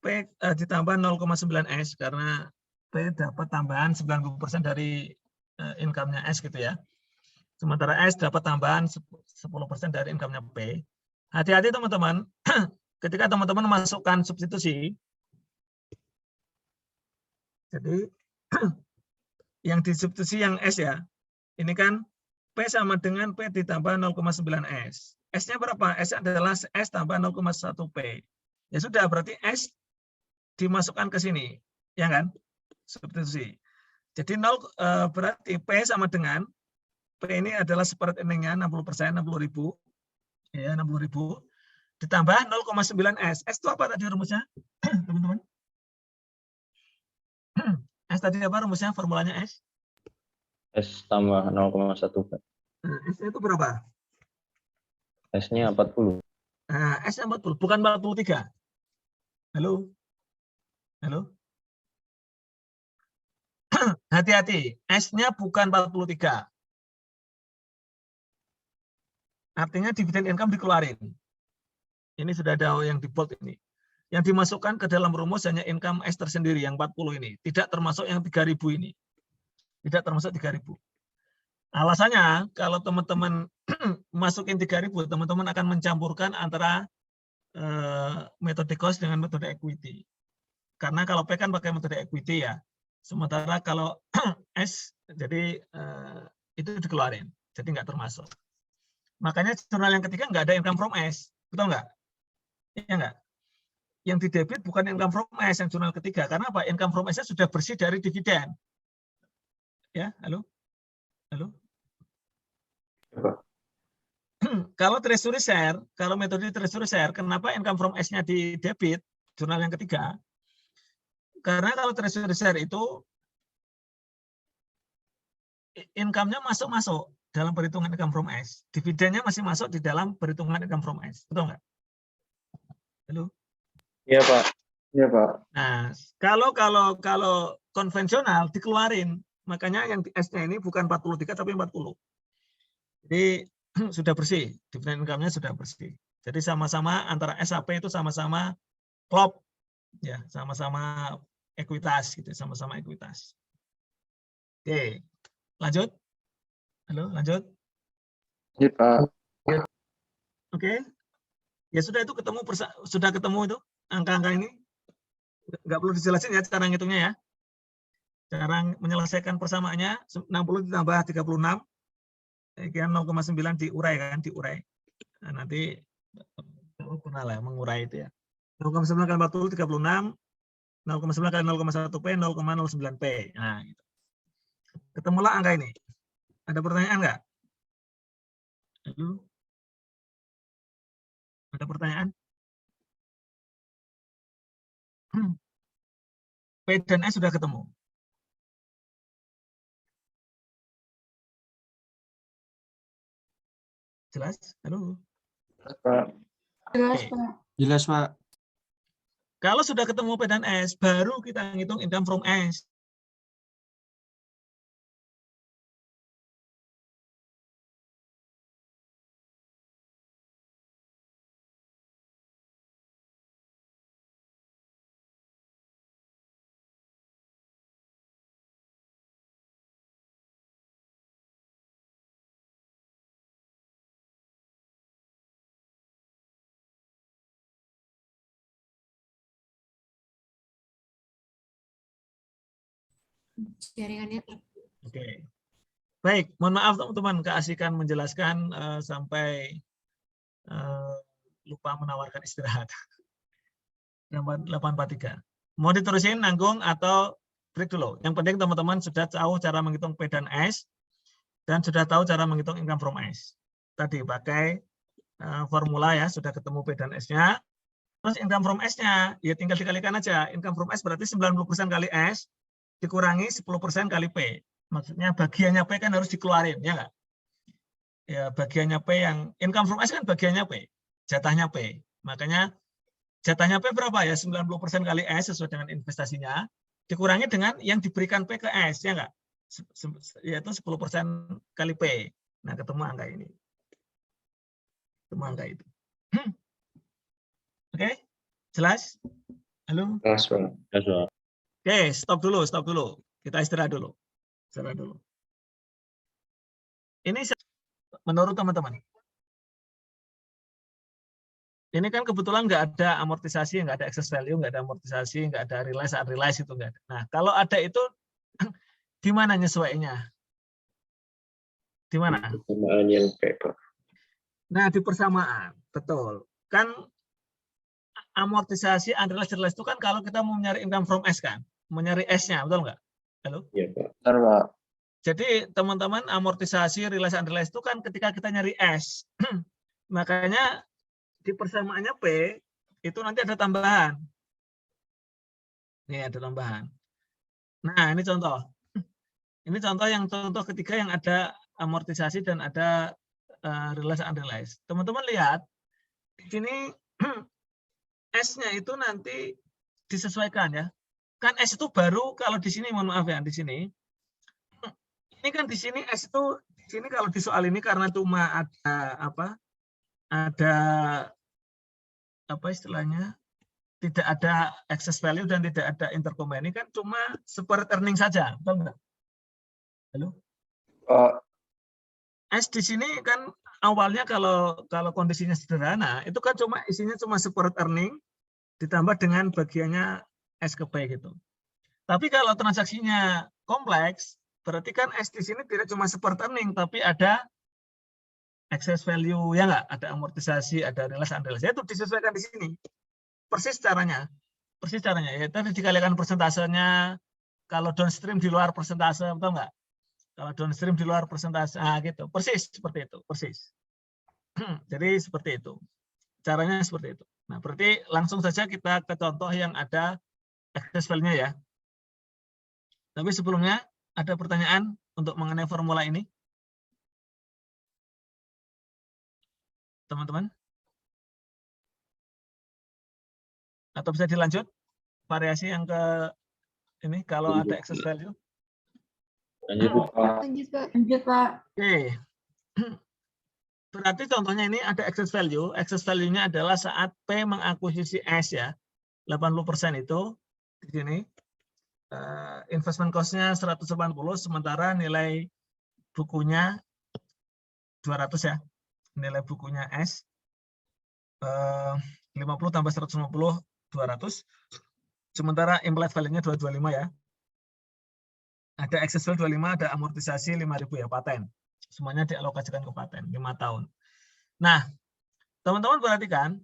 P ditambah 0,9S karena P dapat tambahan 90% dari income-nya S gitu ya. Sementara S dapat tambahan 10% dari income-nya P. Hati-hati teman-teman, ketika teman-teman masukkan substitusi, jadi yang disubstitusi yang S ya, ini kan P sama dengan P ditambah 0,9S. S-nya berapa? S adalah S tambah 0,1P. Ya sudah, berarti S dimasukkan ke sini, ya kan? Substitusi. Jadi berarti P sama dengan, P ini adalah separate earning-nya 60%, 60.000. Ya, 60.000. Ditambah 0,9S. S itu apa tadi rumusnya, teman-teman? S tadi apa rumusnya, formulanya S? S tambah 0,1, Pak. Nah, S-nya itu berapa? S-nya 40. Nah, S-nya 40, bukan 43. Halo? Halo? Hati-hati, S-nya bukan 43. Artinya dividen income dikeluarin. Ini sudah ada yang di bold ini. Yang dimasukkan ke dalam rumus hanya income S tersendiri yang 40 ini. Tidak termasuk yang 3.000 ini. Tidak termasuk 3.000. Alasannya, kalau teman-teman masukin 3.000, teman-teman akan mencampurkan antara metode cost dengan metode equity. Karena kalau P kan pakai metode equity ya. Sementara kalau S, jadi itu dikeluarin. Jadi nggak termasuk. Makanya jurnal yang ketiga nggak ada income from S. Betul nggak? Iya nggak? Yang di debit bukan income from S yang jurnal ketiga. Karena apa? Income from S sudah bersih dari dividen. Ya, halo? Halo? Kalau treasury share, kalau metode treasury share, kenapa income from S-nya di debit, jurnal yang ketiga? Karena kalau treasury share itu income-nya masuk dalam perhitungan income from S. Dividennya masih masuk di dalam perhitungan income from S. Betul nggak? Halo? Iya, Pak. Iya, Pak. Nah, kalau konvensional dikeluarin, makanya yang di S-nya ini bukan 43 tapi 40. Jadi sudah bersih, dividen income-nya sudah bersih. Jadi sama-sama antara SAP itu sama-sama klop, ya, sama-sama ekuitas gitu, sama-sama ekuitas. Oke, lanjut. Halo, lanjut. Iya, Pak. Oke. Ya sudah itu sudah ketemu itu angka-angka ini. Nggak perlu dijelasin ya cara ngitungnya ya. Cara menyelesaikan persamaannya 60 ditambah 36. Sekian 0,9 diurai kan, diurai. Nah, nanti pernah lah mengurai itu ya. 0,9 kali 40 36, 0,9 kali 0,1 P 0,09 P. Nah, gitu. Ketemulah angka ini. Ada pertanyaan nggak? Halo? Ada pertanyaan? P dan S sudah ketemu. Jelas? Halo? Pak. Jelas, Oke. Pak. Jelas, Pak. Kalau sudah ketemu P dan S, baru kita ngitung income from S. Jaringannya Oke. Baik, mohon maaf teman-teman keasikan menjelaskan sampai lupa menawarkan istirahat. 843. Mau diterusin nanggung atau break dulu? Yang penting teman-teman sudah tahu cara menghitung P dan S dan sudah tahu cara menghitung income from S. Tadi pakai formula ya, sudah ketemu P dan S-nya. Terus income from S-nya, ya tinggal dikalikan aja. Income from S berarti 90% kali S dikurangi 10% kali P. Maksudnya bagiannya P kan harus dikeluarin, ya nggak? Ya, bagiannya P yang income from S kan bagiannya P, jatahnya P. Makanya jatahnya P berapa ya? 90% kali S sesuai dengan investasinya, dikurangi dengan yang diberikan P ke S, ya nggak? Yaitu 10% kali P. Nah, ketemu angka ini. Ketemu angka itu. Oke? Jelas? Halo? Jelas, Pak. Jelas, Pak. Oke, stop dulu. Kita istirahat dulu. Ini menurut teman-teman. Ini kan kebetulan nggak ada amortisasi, nggak ada excess value, nggak ada amortisasi, nggak ada realize, unrealized itu nggak ada. Nah, kalau ada itu, di mana nyesuainya? Di mana? Persamaan yang Pak. Nah, di persamaan, betul. Kan amortisasi, unrealized, realized itu kan kalau kita mau mencari income from S kan, mencari S-nya, betul nggak? Halo? Iya, Pak. Benar, Pak. Jadi teman-teman amortisasi, realize, unrealized itu kan ketika kita nyari S. Makanya di persamaannya P itu nanti ada tambahan. Nih ada tambahan. Nah ini contoh. Ini contoh ketiga yang ada amortisasi dan ada realize, unrealized. Teman-teman lihat di sini S-nya itu nanti disesuaikan ya. Kan S itu baru kalau di sini, mohon maaf ya, di sini. Ini kan di sini S itu di sini kalau di soal ini karena cuma ada apa istilahnya, tidak ada excess value dan tidak ada intercompany, kan cuma separate earning saja, betul nggak? Halo? S di sini kan awalnya kalau kondisinya sederhana, itu kan isinya cuma support earning ditambah dengan bagiannya S ke P gitu. Tapi kalau transaksinya kompleks, berarti kan S di sini tidak cuma support earning, tapi ada excess value, ya nggak? Ada amortisasi, ada realize, unrealized. Itu disesuaikan di sini. Persis caranya. Ya, tadi dikalikan persentasenya, kalau downstream di luar persentase, betul nggak? Kalau downstream di luar persentase, gitu. Persis seperti itu, persis. Jadi seperti itu. Caranya seperti itu. Nah, berarti langsung saja kita ke contoh yang ada excess value-nya ya. Tapi sebelumnya ada pertanyaan untuk mengenai formula ini? Teman-teman? Atau bisa dilanjut? Variasi yang ke ini kalau ada excess value? Lanjut, Pak. Lanjut, Pak. Oke. Berarti contohnya ini ada excess value. Excess value-nya adalah saat P mengakuisisi S ya. 80% itu di sini. Investment cost-nya 180, sementara nilai bukunya 200 ya. Nilai bukunya S 50 tambah 150, 200. Sementara implied value-nya 225 ya. Ada excess value 25, ada amortisasi 5.000 ya, paten. Semuanya dialokasikan ke paten, 5 tahun. Nah, teman-teman perhatikan,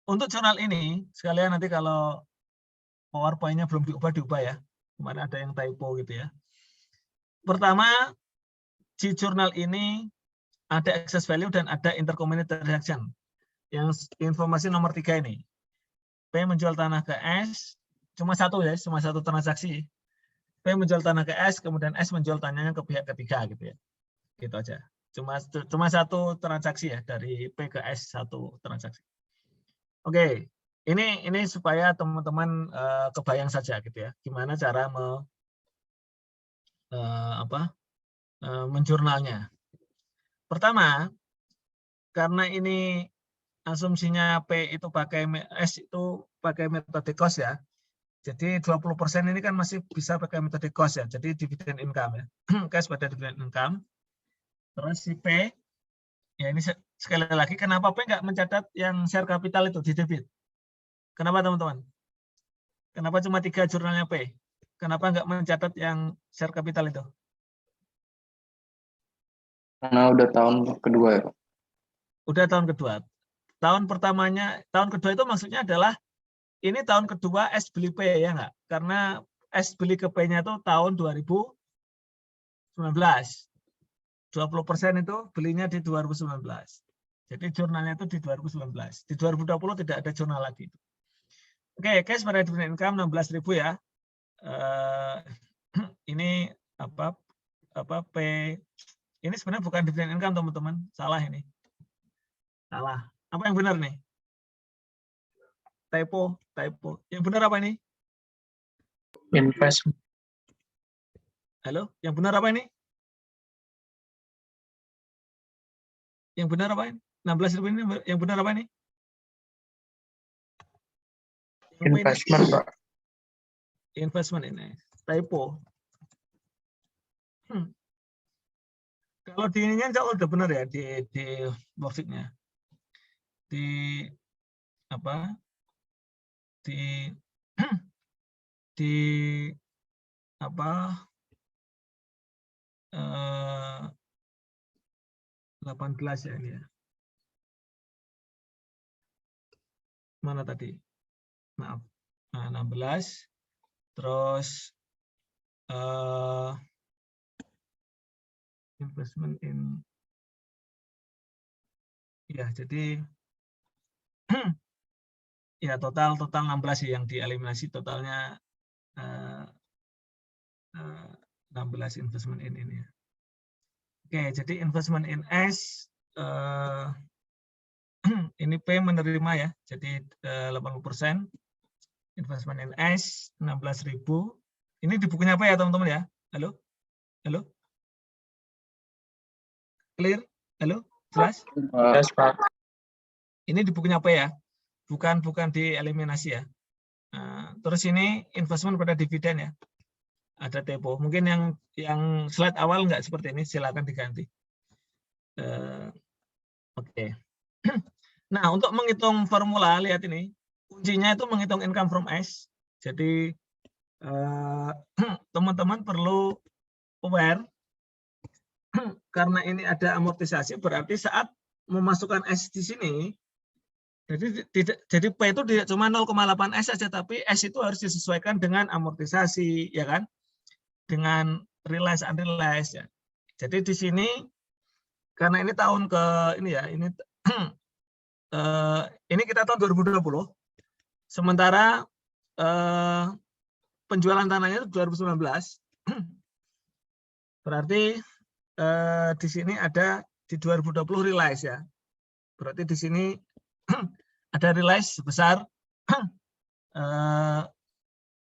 untuk jurnal ini, sekalian nanti kalau PowerPoint-nya belum diubah ya. Kemarin ada yang typo gitu ya. Pertama, di jurnal ini ada excess value dan ada intercompany transaction. Yang informasi nomor 3 ini. P menjual tanah ke S, cuma satu transaksi. P menjual tanah ke S, kemudian S menjual tanahnya ke pihak ketiga gitu ya. Gitu aja. Cuma satu transaksi ya, dari P ke S satu transaksi. Oke, ini supaya teman-teman kebayang saja gitu ya, gimana cara menjurnalnya. Pertama, karena ini asumsinya P itu pakai S itu pakai metode cost ya. Jadi 20% ini kan masih bisa pakai metode cost ya. Jadi dividend income ya. Cash pada dividend income. Terus si P, ya ini sekali lagi kenapa P nggak mencatat yang share capital itu di debit? Kenapa teman-teman? Kenapa cuma 3 jurnalnya P? Kenapa nggak mencatat yang share capital itu? Karena udah tahun kedua ya. Udah tahun kedua. Tahun kedua itu maksudnya adalah ini tahun kedua S beli P ya nggak? Karena S beli ke P-nya itu tahun 2019. 20% itu belinya di 2019. Jadi jurnalnya itu di 2019. Di 2020 tidak ada jurnal lagi. Oke, cash pada dividend income 16.000 ya. Ini P? Ini sebenarnya bukan dividend income teman-teman. Salah ini. Salah. Apa yang benar nih? Typo. Yang benar apa ini? Investment. Halo, yang benar apa ini? Yang benar apa ini? 16.000 ini yang benar apa ini? Investment, Pak. Investment ini. Typo. Kalau di ininya jauh udah benar ya di worksheet-nya. Di 18 ya ini ya. Mana tadi? Maaf. Nah, 16. Terus investment in ya, jadi ya total 16 yang dieliminasi, totalnya 16 investment in ini ya. Oke, jadi investment in S ini P menerima ya, jadi 80%. Investment in S 16.000. Ini di bukunya apa ya teman-teman ya? Halo? Clear? Halo? Jelas? Yes, Pak. Ini di bukunya apa ya? Bukan di eliminasi ya. Terus ini investment pada dividen ya. ada typo. Mungkin yang slide awal nggak seperti ini, silakan diganti. Oke. Nah, untuk menghitung formula, lihat ini. Kuncinya itu menghitung income from S. Jadi, teman-teman perlu aware, karena ini ada amortisasi, berarti saat memasukkan S di sini, jadi P itu tidak cuma 0,8 S saja, tapi S itu harus disesuaikan dengan amortisasi, ya kan? Dengan realize unrealized ya. Jadi di sini karena ini tahun ke ini ya, ini kita tahun 2020. Sementara penjualan tanahnya itu 2019. Berarti di sini ada di 2020 realize ya. Berarti di sini ada realize sebesar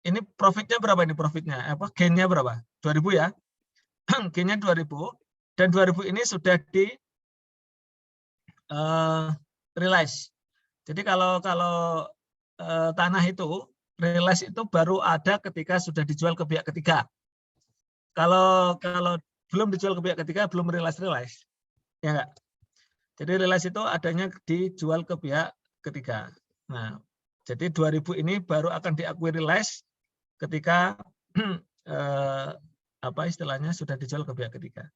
ini profitnya berapa ini profitnya? Gainnya berapa? 2000 ya. Gainnya 2000 dan 2000 ini sudah di realize. Jadi kalau tanah itu realize itu baru ada ketika sudah dijual ke pihak ketiga. Kalau belum dijual ke pihak ketiga belum realize, ya enggak? Jadi realize itu adanya dijual ke pihak ketiga. Nah, jadi 2000 ini baru akan diakui realize ketika apa istilahnya sudah dijual ke pihak ketiga.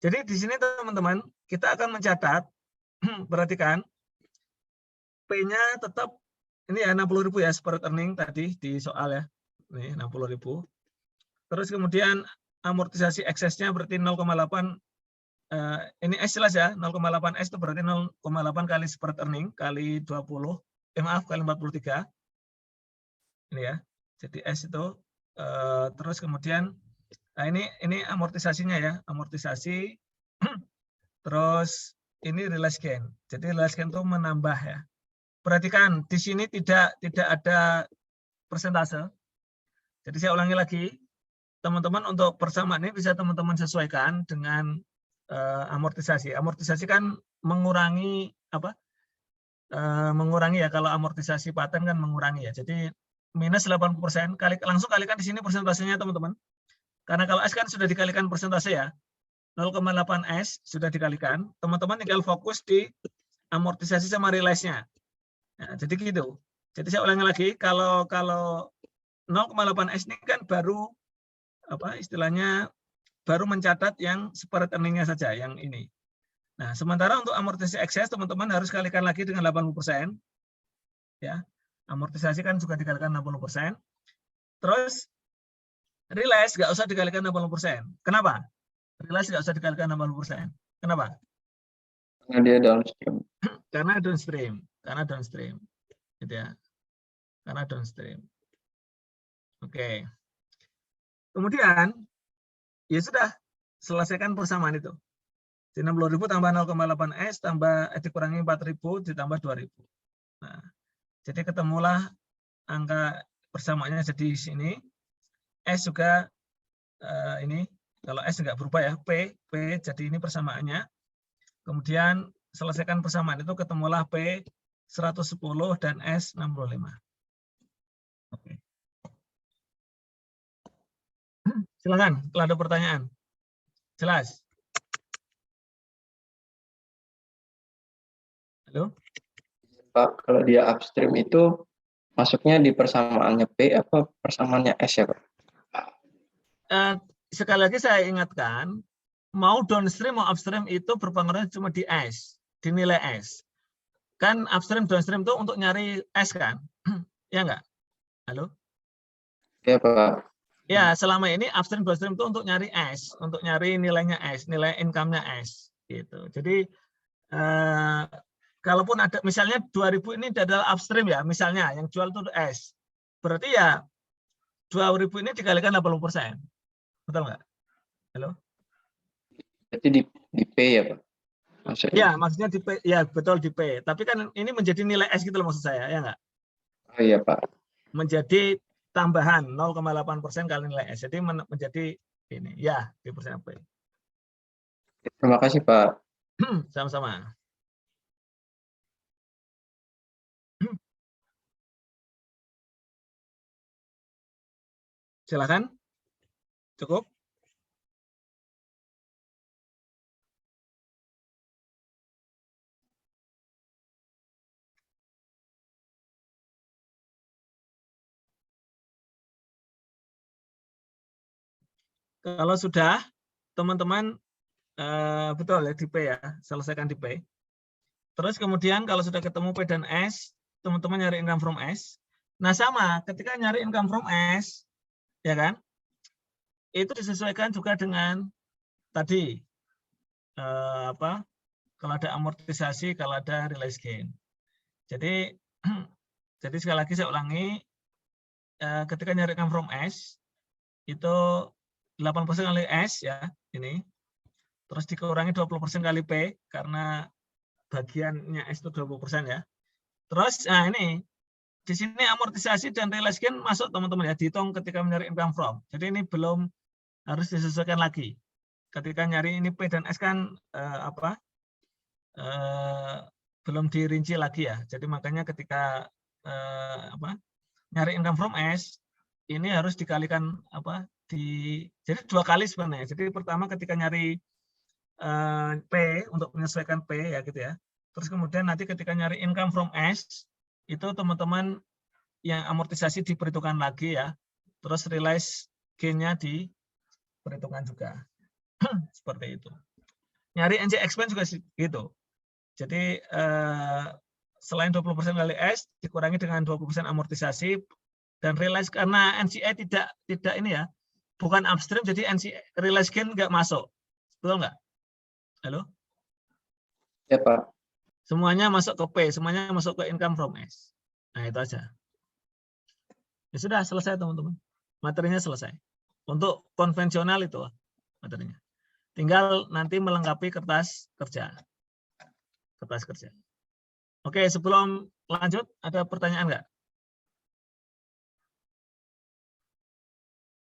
Jadi di sini teman-teman kita akan mencatat, perhatikan P-nya tetap ini ya 60.000 ya separate earning tadi di soal ya. Nih 60.000. Terus kemudian amortisasi eksesnya berarti 0,8 ini S jelas ya, 0,8 S itu berarti 0,8 kali separate earning kali 20. Maaf kali 43. Ini ya. Jadi S itu terus kemudian nah ini amortisasinya ya, amortisasi terus ini realized gain. Jadi realized gain itu menambah ya. Perhatikan di sini tidak ada persentase. Jadi saya ulangi lagi, teman-teman untuk persamaan ini bisa teman-teman sesuaikan dengan amortisasi. Amortisasi kan mengurangi apa? Mengurangi ya, kalau amortisasi paten kan mengurangi ya. Jadi minus 80% langsung kalikan di sini persentasenya teman-teman. Karena kalau S kan sudah dikalikan persentase ya. 0,8 S sudah dikalikan, teman-teman tinggal fokus di amortisasi sama realize-nya. Nah, jadi gitu. Jadi saya ulangi lagi, kalau 0,8 S ini kan baru apa istilahnya baru mencatat yang separate earning-nya saja yang ini. Nah, sementara untuk amortisasi ekses teman-teman harus kalikan lagi dengan 80%. Ya. Amortisasi kan juga dikalikan 60%. Terus realize nggak usah dikalikan 60%. Kenapa? Realize nggak usah dikalikan 60%. Kenapa? Karena dia downstream. Karena downstream. Gitu ya. Karena downstream. Oke. Kemudian ya sudah selesaikan persamaan itu. 60.000 tambah 0,8 S tambah dikurangi 4.000 ditambah 2.000. Nah, jadi ketemulah angka persamaannya jadi di sini. S juga ini kalau S enggak berubah ya, P jadi ini persamaannya. Kemudian selesaikan persamaan itu ketemulah P 110 dan S 65. Oke. Silakan kalau ada pertanyaan. Jelas? Halo? Pak, kalau dia upstream itu masuknya di persamaannya P apa persamaannya S ya Pak? Sekali lagi saya ingatkan, mau downstream mau upstream itu berpengaruh cuma di S, di nilai S. Kan upstream downstream itu untuk nyari S kan? Ya enggak? Halo? Ya Pak. Ya, selama ini upstream downstream itu untuk nyari S, untuk nyari nilainya S, nilai income-nya S gitu. Jadi kalaupun ada misalnya 2000 ini adalah upstream ya, misalnya yang jual itu S. Berarti ya 2000 ini dikalikan 80%. Betul nggak? Halo? Berarti di P ya Pak? Maksudnya. Ya, maksudnya di P, ya betul di P. Tapi kan ini menjadi nilai S gitu loh maksud saya, ya nggak? Oh iya Pak. Menjadi tambahan 0,8% kali nilai S. Jadi menjadi ini, ya di persen P. Terima kasih Pak. Sama-sama. Silakan. Cukup? Kalau sudah, teman-teman betul ya di P ya, selesaikan di P. Terus kemudian kalau sudah ketemu P dan S, teman-teman nyari income from S. Nah sama, ketika nyari income from S, ya kan, itu disesuaikan juga dengan tadi kalau ada amortisasi, kalau ada realized gain. Jadi sekali lagi saya ulangi, ketika nyari income from S itu 80% kali S ya ini, terus dikurangi 20% kali P karena bagiannya S itu 20% ya. Terus nah ini di sini amortisasi dan realized gain masuk teman-teman ya, dihitung ketika mencari income from. Jadi ini belum harus disesuaikan lagi. Ketika nyari ini P dan S kan belum dirinci lagi ya. Jadi makanya ketika nyari income from S ini harus dikalikan jadi 2 kali sebenarnya. Jadi pertama ketika nyari P untuk menyesuaikan P ya gitu ya. Terus kemudian nanti ketika nyari income from S itu teman-teman yang amortisasi diperhitungkan lagi ya. Terus realize gain-nya diperhitungkan juga. Seperti itu. Nyari NC expense juga gitu. Jadi selain 20% kali S dikurangi dengan 20% amortisasi dan realize karena NCI tidak ini ya, bukan upstream, jadi NCI realize gain nggak masuk. Betul nggak? Halo? Ya Pak. Semuanya masuk ke P, semuanya masuk ke income from S. Nah itu aja. Ya sudah selesai teman-teman. Materinya selesai. Untuk konvensional itu materinya. Tinggal nanti melengkapi kertas kerja. Kertas kerja. Oke, sebelum lanjut ada pertanyaan nggak?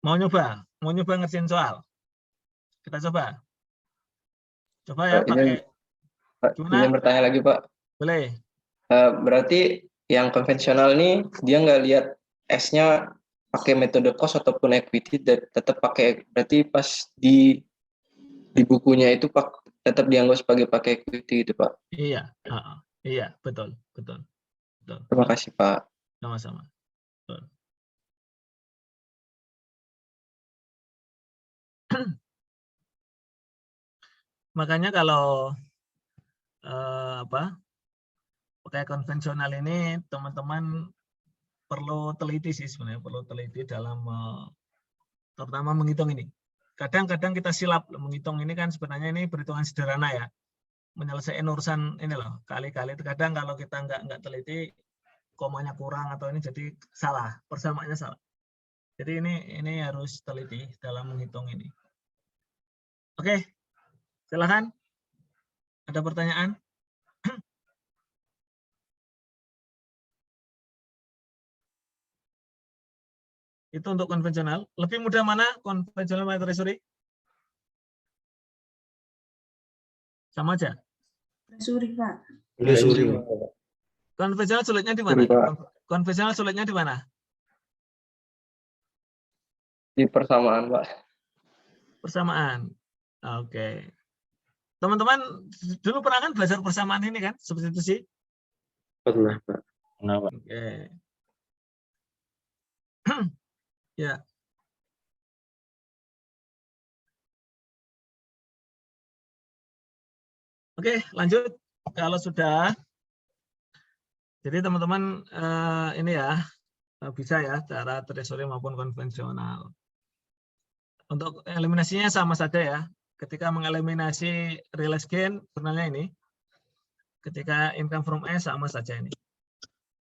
Mau nyoba ngerjain soal. Kita coba. Coba ya pakai. Izin bertanya lagi Pak. Boleh. Berarti yang konvensional ini dia nggak lihat S-nya pakai metode cost ataupun equity, dan tetap pakai, berarti pas di bukunya itu tetap dianggap sebagai pakai equity gitu Pak. Iya, iya betul. Terima kasih Pak. Sama-sama. Makanya kalau pakai konvensional ini teman-teman perlu teliti sih sebenarnya, perlu teliti dalam terutama menghitung ini. Kadang-kadang kita silap menghitung ini kan sebenarnya ini perhitungan sederhana ya. Menyelesaikan urusan ini loh, kali-kali kadang kalau kita nggak teliti komanya kurang atau ini jadi salah, persamaannya salah. Jadi ini harus teliti dalam menghitung ini. Oke, silakan. Ada pertanyaan? Itu untuk konvensional. Lebih mudah mana konvensional sama treasury? Sama aja. Treasury, Pak. Konvensional sulitnya di mana? Konvensional sulitnya di mana? Di persamaan, Pak. Persamaan. Oke. Teman-teman dulu pernah kan belajar persamaan ini kan? Substitusi? Pernah, Pak. Oke. Ya. Oke, lanjut. Kalau sudah, jadi teman-teman ini ya bisa ya cara treasury maupun konvensional. Untuk eliminasinya sama saja ya. Ketika mengeliminasi realized gain, sebenarnya ini. Ketika income from S sama saja ini.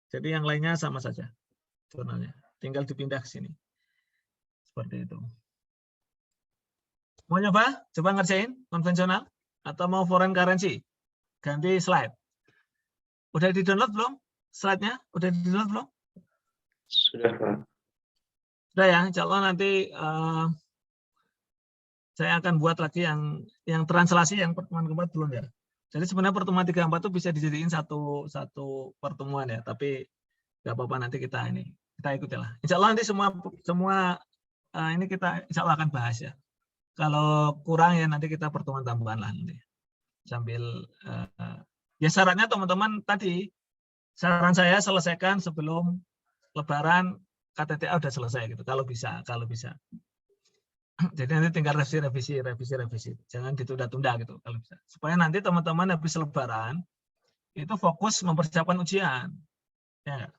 Jadi yang lainnya sama saja jurnalnya. Tinggal dipindah ke sini. Seperti itu. Mau nyoba? Coba ngerjain konvensional? Atau mau foreign currency? Ganti slide. Udah di-download belum? Slide-nya? Udah di-download belum? Sudah, Pak. Sudah ya, insya Allah nanti saya akan buat lagi yang translasi yang pertemuan keempat belum ya. Jadi sebenarnya pertemuan 3-4 itu bisa dijadiin satu pertemuan ya, tapi nggak apa-apa nanti kita ikuti lah. Insya Allah nanti semua ini kita insya Allah akan bahas ya. Kalau kurang ya nanti kita pertemuan tambahan lah nanti. Sambil ya syaratnya teman-teman tadi, saran saya selesaikan sebelum Lebaran, KTTA udah selesai gitu. Kalau bisa. Jadi nanti tinggal revisi. Jangan ditunda-tunda gitu kalau bisa. Supaya nanti teman-teman habis Lebaran itu fokus mempersiapkan ujian. Ya.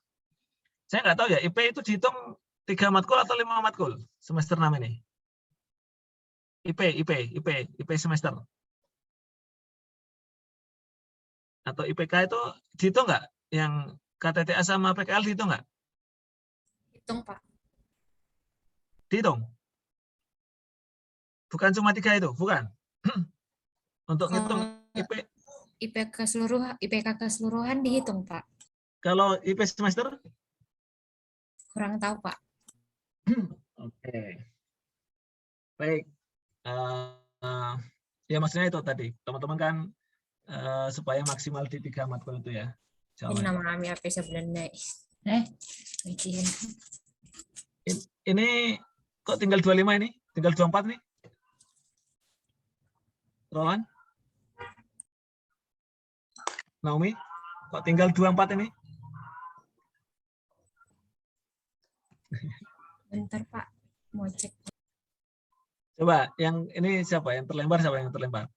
Saya nggak tahu ya, IP itu dihitung 3 matkul atau 5 matkul semester 6 ini. IP semester. Atau IPK itu dihitung nggak? Yang KTTA sama PKL dihitung nggak? Hitung, Pak. Dihitung? Bukan cuma 3 itu, bukan? Untuk ngitung IP. IPK keseluruhan dihitung, Pak. Kalau IP semester? Kurang tahu, Pak. Oke. Baik. Ya maksudnya itu tadi. Teman-teman kan supaya maksimal di 3 matkul itu ya. Ini nama kami apa sebenarnya? Ini kok tinggal 25 ini? Tinggal 24 nih? Roland? Naomi? Kok tinggal 24 ini? Bentar, Pak. Mau cek. Coba, yang ini siapa? Yang terlempar siapa yang terlempar?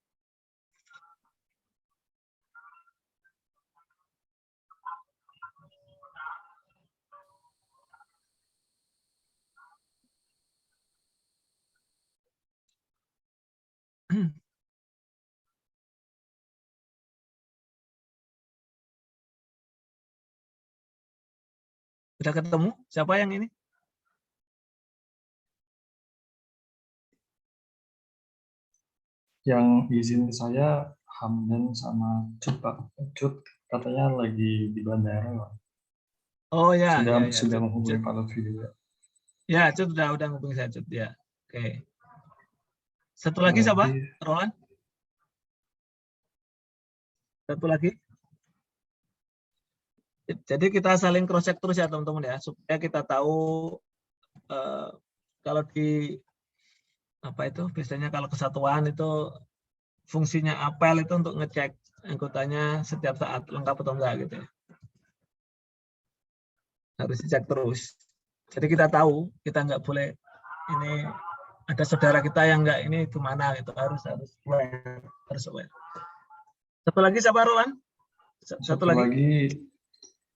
Sudah ketemu? Siapa yang ini? Yang izin saya Hamdan sama Cut, Pak. Cut katanya lagi di bandara, Pak. Oh ya, Sudah menghubungi Pak Lutfi juga. Ya, Cut udah ngubungi saya, Cut ya. Oke. Satu lagi siapa? Roland? Satu lagi. Jadi kita saling cross check terus ya teman-teman ya, supaya kita tahu kalau di apa itu biasanya kalau kesatuan itu fungsinya apel itu untuk ngecek anggotanya setiap saat lengkap atau enggak gitu ya. Harus dicek terus. Jadi kita tahu, kita nggak boleh ini ada saudara kita yang enggak ini kemana gitu, harus aware. Satu lagi siapa Roland? Satu lagi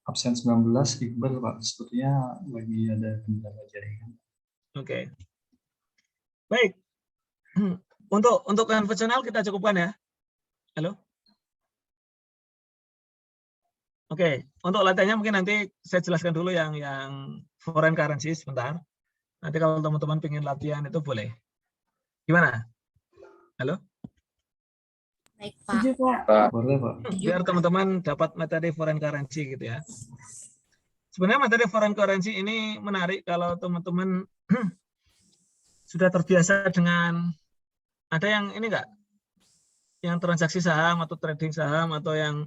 absen 19 Iqbal, Pak. Sepertinya lagi ada kendala jaringan. Oke. Baik. Untuk konvensional kita cukupkan ya. Halo? Oke, untuk latihannya mungkin nanti saya jelaskan dulu yang foreign currency sebentar. Nanti kalau teman-teman ingin latihan itu boleh. Gimana? Halo? Baik, Pak. Boleh, Pak. Biar teman-teman dapat materi foreign currency gitu ya. Sebenarnya materi foreign currency ini menarik kalau teman-teman sudah terbiasa dengan ada yang ini enggak? Yang transaksi saham atau trading saham atau yang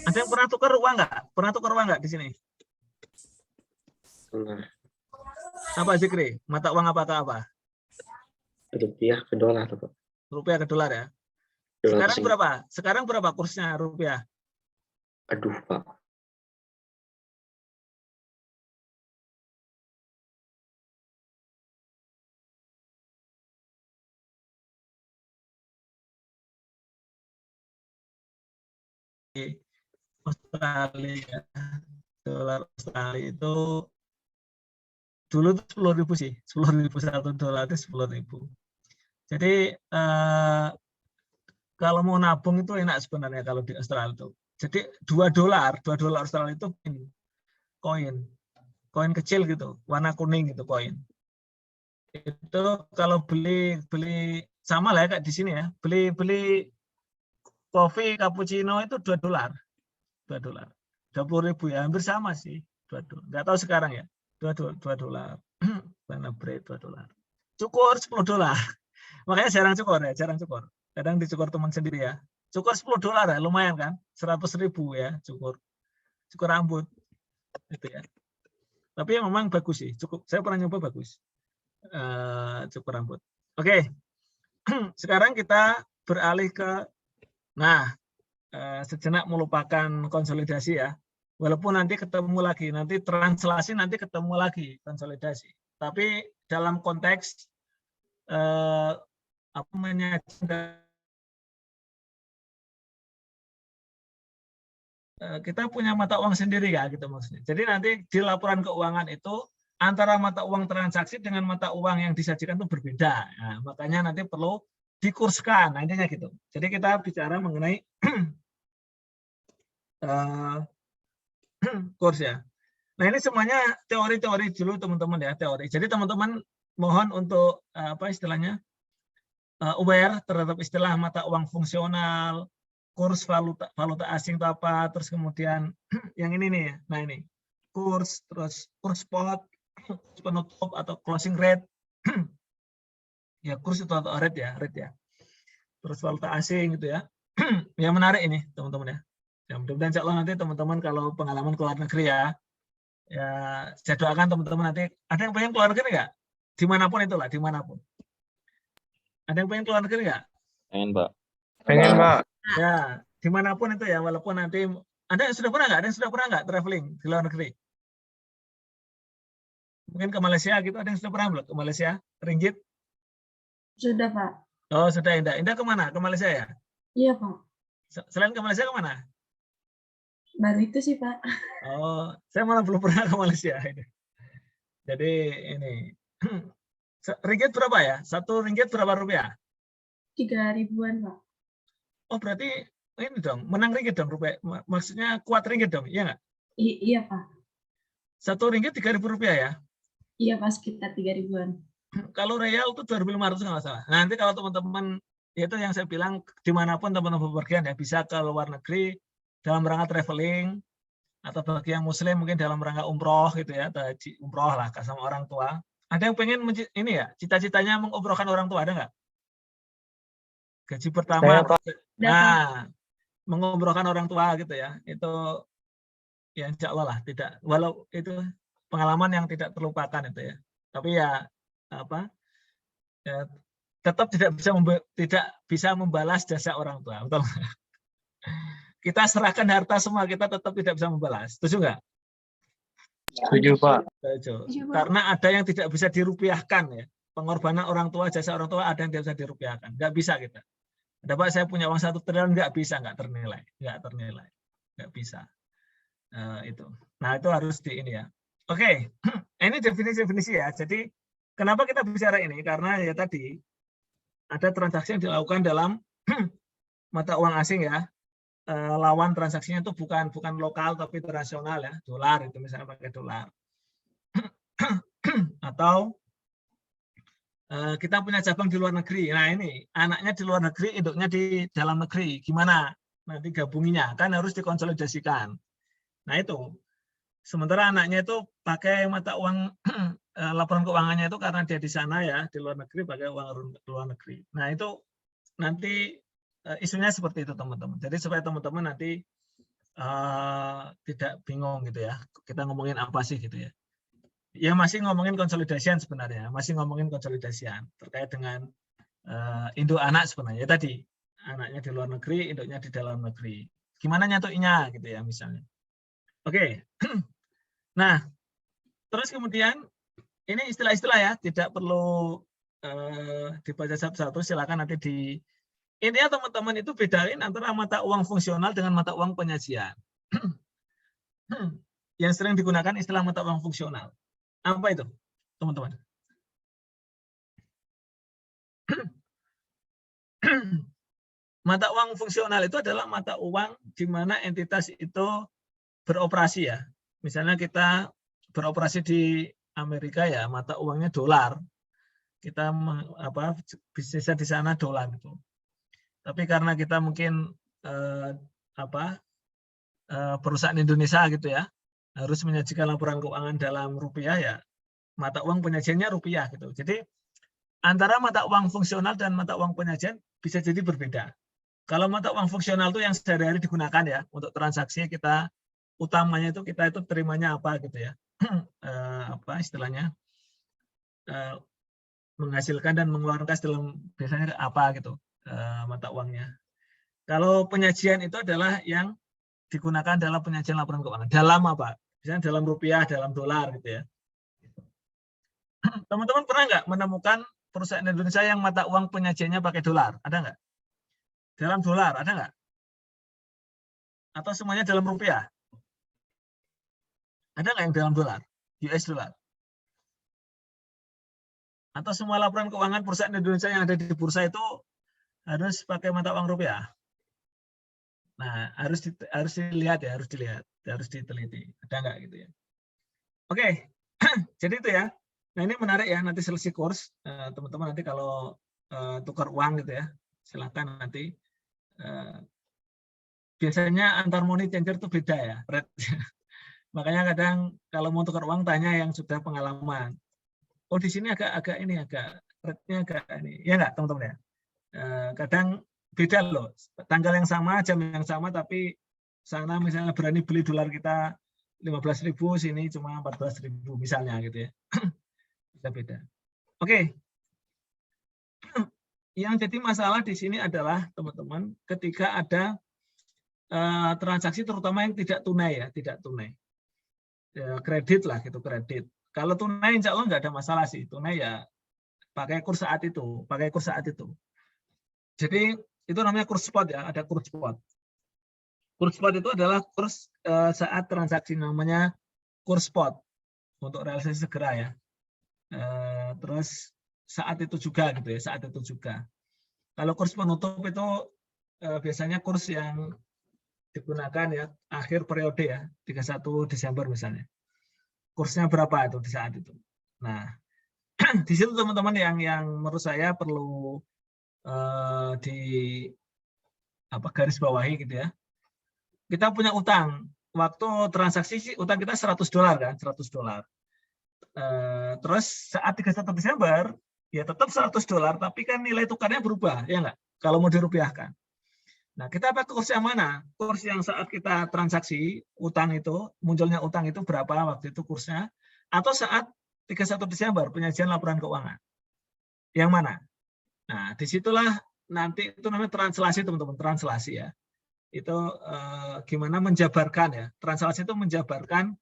ada yang pernah tukar uang enggak? Pernah tukar uang enggak di sini? Pernah. Apa Zikri? Mata uang apakah apa? Rupiah ke dolar, Pak. Rupiah ke dolar ya. Dolar Sekarang Sing- berapa? Sekarang berapa kursnya rupiah? Aduh, Pak. Australia, dolar Australia itu dulu tuh 10.000 sih, 10.000 satu dolar itu 10.000. Jadi kalau mau nabung itu enak sebenarnya kalau di Australia itu. Jadi 2 dolar Australia itu koin kecil gitu, warna kuning gitu koin. Itu kalau beli sama lah ya kayak di sini ya, beli kopi cappuccino itu 2 dolar. 20.000 ya, hampir sama sih. 2 dolar. Nggak tahu sekarang ya. 2 dolar. Mana bread 2 dolar. Cukur 10 dolar. Makanya jarang cukur ya, jarang cukur. Kadang dicukur teman sendiri ya. Cukur 10 dolar ya, lumayan kan? 100.000 ya cukur. Cukur rambut. Gitu ya. Tapi memang bagus sih, cukup. Saya pernah nyoba bagus. cukur rambut. Oke, sekarang kita beralih ke, sejenak melupakan konsolidasi ya. Walaupun nanti ketemu lagi, nanti translasi nanti ketemu lagi konsolidasi. Tapi dalam konteks kita punya mata uang sendiri ya gitu maksudnya. Jadi nanti di laporan keuangan itu antara mata uang transaksi dengan mata uang yang disajikan itu berbeda. Nah, makanya nanti perlu dikurskan, nah, intinya gitu. Jadi kita bicara mengenai kurs ya. Nah ini semuanya teori-teori dulu teman-teman ya, teori. Jadi teman-teman mohon untuk istilahnya aware terhadap istilah mata uang fungsional, kurs valuta asing itu apa, terus kemudian yang ini nih, nah ini kurs, terus kurs spot, penutup atau closing rate, ya kurs itu atau rate ya, terus valuta asing gitu ya, yang menarik ini teman-teman ya. Ya mudah-mudahan insya Allah nanti teman-teman kalau pengalaman keluar negeri ya saya doakan teman-teman nanti ada yang pengen keluar negeri nggak? Dimanapun itulah, dimanapun. Ada yang pengen keluar negeri nggak? Pengen, Pak. Pengen, Pak. Ya, dimanapun itu ya, walaupun nanti ada yang sudah pernah nggak? Ada yang sudah pernah nggak traveling di luar negeri? Mungkin ke Malaysia gitu, ada yang sudah pernah belum ke Malaysia? Ringgit? Sudah, Pak. Oh, sudah Indah. Indah kemana? Ke Malaysia ya? Iya, Pak. Selain ke Malaysia kemana? Baru itu sih, Pak. Oh, saya malah belum pernah ke Malaysia. Jadi ini ringgit berapa ya? 1 ringgit berapa rupiah? 3.000-an, Pak. Oh, berarti ini dong, menang ringgit dong rupiah. Maksudnya kuat ringgit dong, iya nggak? Iya, Pak. 1 ringgit 3.000 rupiah ya? Iya, Pak, sekitar 3.000-an. Kalau real itu 2.500 nggak salah. Nanti kalau teman-teman, itu yang saya bilang, dimanapun teman-teman bepergian ya, bisa ke luar negeri dalam rangka traveling, atau bagi yang muslim mungkin dalam rangka umroh gitu ya, atau umroh lah sama orang tua. Ada yang pengen ini ya, cita-citanya mengumrohkan orang tua, ada nggak? Gaji pertama, mengumrohkan orang tua gitu ya, itu ya insya Allah lah, tidak, walau itu pengalaman yang tidak terlupakan itu ya. Tapi ya tetap tidak bisa membalas jasa orang tua, betul? Kita serahkan harta semua, kita tetap tidak bisa membalas. Setuju nggak? Setuju, Pak. Setuju. Karena ada yang tidak bisa dirupiahkan ya. Pengorbanan orang tua, jasa orang tua ada yang tidak bisa dirupiahkan. Nggak bisa kita. Ada Pak, saya punya uang 1 triliun, nggak bisa, nggak ternilai, nggak bisa. Itu. Nah itu harus di ini ya. Oke, ini definisi ya. Jadi kenapa kita bicara ini? Karena ya tadi ada transaksi yang dilakukan dalam mata uang asing ya. Lawan transaksinya itu bukan lokal tapi internasional ya, dolar itu misalnya pakai dolar. Atau kita punya cabang di luar negeri. Nah ini anaknya di luar negeri, induknya di dalam negeri. Gimana nanti gabunginya? Kan harus dikonsolidasikan. Nah itu. Sementara anaknya itu pakai mata uang laporan keuangannya itu karena dia di sana ya, di luar negeri pakai uang luar negeri. Nah itu nanti isunya seperti itu teman-teman. Jadi supaya teman-teman nanti tidak bingung gitu ya. Kita ngomongin apa sih gitu ya. Ya masih ngomongin konsolidasian sebenarnya. Masih ngomongin konsolidasian terkait dengan induk anak sebenarnya. Tadi anaknya di luar negeri, induknya di dalam negeri. Gimana nyatuinnya gitu ya misalnya. Oke. Nah, terus kemudian ini istilah-istilah ya. Tidak perlu dibaca satu-satu. Silakan nanti di intinya teman-teman itu bedain antara mata uang fungsional dengan mata uang penyajian. Yang sering digunakan istilah mata uang fungsional. Apa itu, teman-teman? Mata uang fungsional itu adalah mata uang di mana entitas itu beroperasi ya. Misalnya kita beroperasi di Amerika ya, mata uangnya dolar. Kita bisnisnya di sana dolar gitu. Tapi karena kita mungkin perusahaan Indonesia gitu ya, harus menyajikan laporan keuangan dalam rupiah ya, mata uang penyajiannya rupiah gitu. Jadi antara mata uang fungsional dan mata uang penyajian bisa jadi berbeda. Kalau mata uang fungsional itu yang sehari-hari digunakan ya untuk transaksi kita utamanya itu kita itu terimanya apa gitu ya, istilahnya menghasilkan dan mengeluarkan dalam biasanya apa gitu mata uangnya. Kalau penyajian itu adalah yang digunakan dalam penyajian laporan keuangan. Dalam apa? Misalnya dalam rupiah, dalam dolar gitu ya. Teman-teman pernah nggak menemukan perusahaan Indonesia yang mata uang penyajiannya pakai dolar? Ada nggak? Dalam dolar, ada nggak? Atau semuanya dalam rupiah? Ada nggak yang dalam dolar? US dolar? Atau semua laporan keuangan perusahaan Indonesia yang ada di bursa itu harus pakai mata uang rupiah? Nah, harus dilihat ya, harus diteliti. Ada nggak gitu ya? Oke, jadi itu ya. Nah ini menarik ya, nanti selesai kurs, teman-teman nanti kalau tukar uang gitu ya, silakan nanti. Biasanya antar money changer itu beda ya, makanya kadang kalau mau tukar uang tanya yang sudah pengalaman. Oh di sini agak rate-nya agak ini, ya nggak teman-teman ya. Kadang beda loh, tanggal yang sama, jam yang sama, tapi sana misalnya berani beli dolar kita 15.000, sini cuma 14.000 misalnya gitu ya. Beda-beda. Oke. Yang jadi masalah di sini adalah teman-teman ketika ada transaksi terutama yang tidak tunai ya, tidak tunai. Kredit lah gitu, kredit. Kalau tunai insya Allah nggak ada masalah sih. Tunai ya pakai kurs saat itu, Jadi itu namanya kurs spot ya, ada kurs spot. Kurs spot itu adalah kurs saat transaksi, namanya kurs spot untuk realisasi segera ya. Terus saat itu juga gitu ya, saat itu juga. Kalau kurs penutup itu biasanya kurs yang digunakan ya akhir periode ya, 31 Desember misalnya. Kursnya berapa itu di saat itu. Nah, di situ teman-teman yang menurut saya perlu di garis bawahi gitu ya. Kita punya utang, waktu transaksi sih utang kita $100 kan, $100. Terus saat 31 Desember ya tetap $100, tapi kan nilai tukarnya berubah, ya enggak? Kalau mau dirupiahkan. Nah, kita pakai kurs yang mana? Kurs yang saat kita transaksi utang itu, munculnya utang itu berapa waktu itu kursnya? Atau saat 31 Desember penyajian laporan keuangan? Yang mana? Nah, disitulah nanti itu namanya translasi teman-teman, translasi ya. Itu gimana menjabarkan ya. Translasi itu menjabarkan